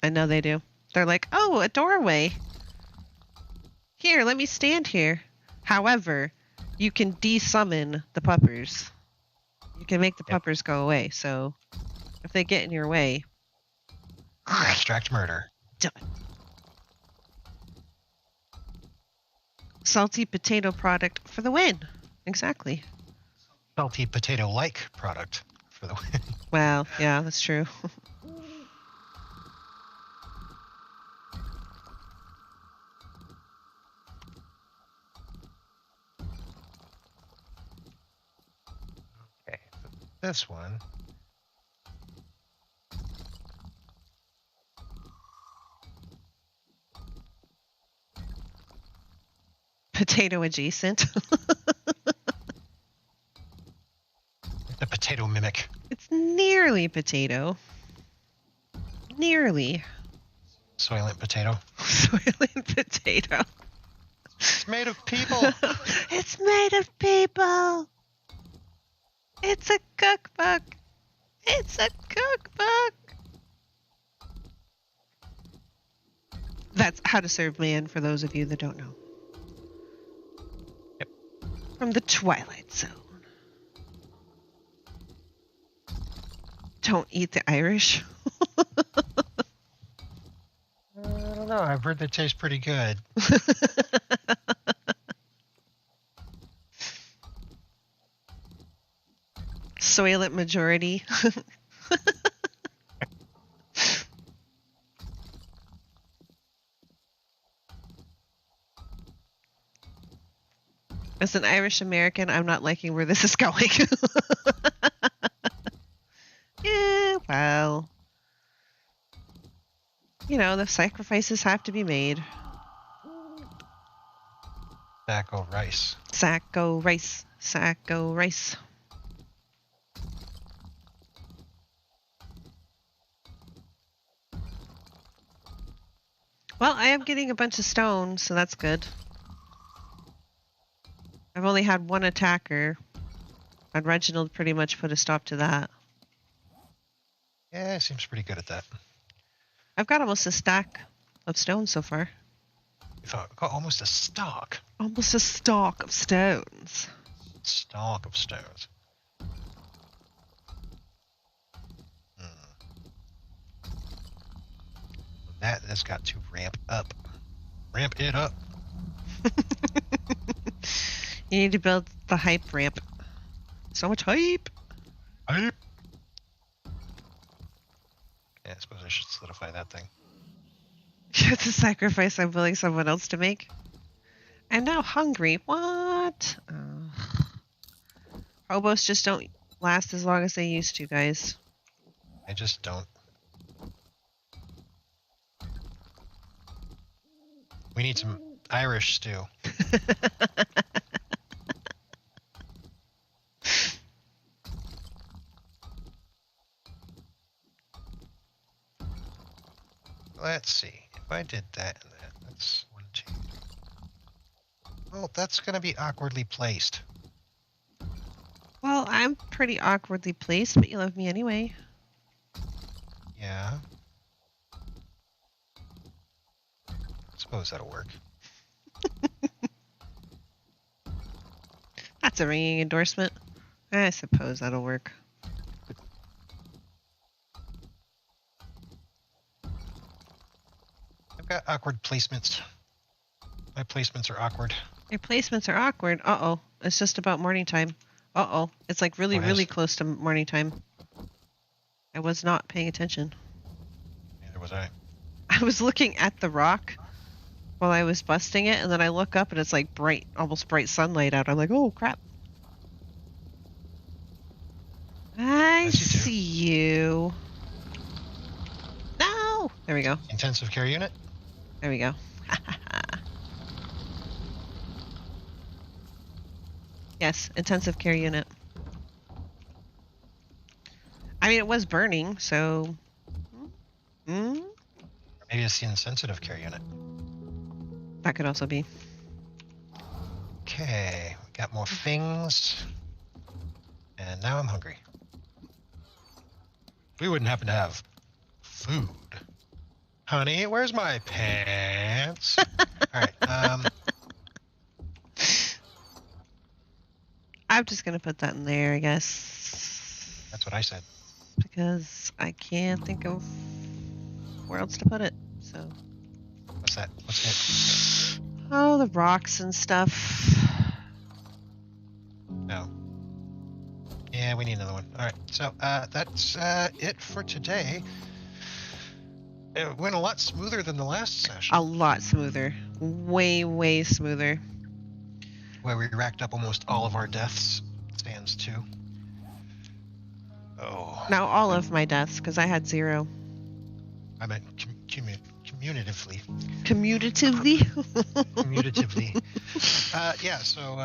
they do. They're like, oh, a doorway. Here, let me stand here. However, you can desummon the puppers. You can make the puppers go away. So if they get in your way, abstract murder. Done. Salty potato product for the win. Exactly. Salty potato-like product for the win. Well, yeah, that's true. Okay, so this one. Potato adjacent. The potato mimic. It's nearly potato. Nearly. Soylent potato. Soylent potato. It's made of people. It's made of people. It's a cookbook. It's a cookbook. That's How to Serve Man, for those of you that don't know. Yep. From the Twilight Zone. Don't eat the Irish. I don't know. I've heard they taste pretty good. Soylent majority. As an Irish American, I'm not liking where this is going. Yeah, well. You know, the sacrifices have to be made. Sacco rice. Sacco rice. Sacco rice. Well, I am getting a bunch of stone, so that's good. I've only had one attacker, and Reginald pretty much put a stop to that. Yeah, seems pretty good at that. I've got almost a stack of stone so far. We've got almost a stock. Almost a stalk of stones. Stalk of stones. That's got to ramp up. Ramp it up. You need to build the hype ramp. So much hype. Hype. Yeah, I suppose I should solidify that thing. It's a sacrifice I'm willing someone else to make. I'm now hungry. What? Hobos just don't last as long as they used to, guys. I just don't. We need some Irish stew. Let's see. If I did that and that, that's 1, 2. Well, that's going to be awkwardly placed. Well, I'm pretty awkwardly placed, but you love me anyway. Yeah. Suppose that'll work. That's a ringing endorsement. I suppose that'll work. I've got awkward placements. My placements are awkward. Your placements are awkward. Uh-oh. It's just about morning time. Uh-oh. It's like really, Oh, yes. really close to morning time. I was not paying attention. Neither was I. I was looking at the rock while I was busting it, and then I look up and it's like bright, almost bright sunlight out. I'm like, oh, crap. I Yes, you do. see you. No! There we go. Intensive care unit? There we go. Yes, intensive care unit. I mean, it was burning, so... Or maybe it's the insensitive care unit. That could also be. Okay, got more things. And now I'm hungry. We wouldn't happen to have food. Honey, where's my pants? All right. I'm just gonna put that in there, I guess. That's what I said. Because I can't think of where else to put it. So. What's that? What's it? Oh, the rocks and stuff. No. Yeah, we need another one. All right. So that's it for today. It went a lot smoother than the last session, A lot smoother. Way, way smoother. where we racked up almost all of our deaths. Stands too. Oh. Now all of my deaths, because I had 0. I meant commutatively. Commutatively? Commutatively. Yeah, so,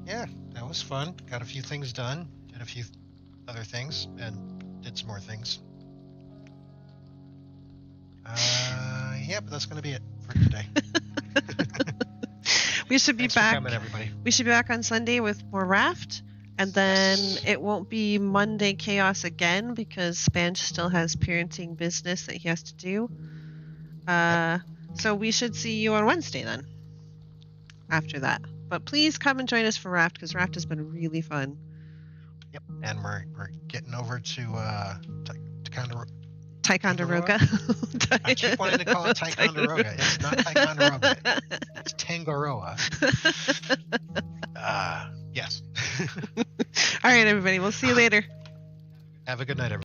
yeah, that was fun. Got a few things done, did a few other things, and did some more things. Yeah, but that's going to be it for today. We should be Thanks for back. coming, everybody. We should be back on Sunday with more Raft. And then Yes. it won't be Monday Chaos again because Spanch still has parenting business that he has to do. So we should see you on Wednesday then. After that. But please come and join us for Raft because Raft has been really fun. Yep, and we're getting over to Ticonderoga. I keep wanting to call it Ticonderoga. It's not Ticonderoga. It's Tangaroa. Yes. All right, everybody. We'll see you later. Have a good night, everybody.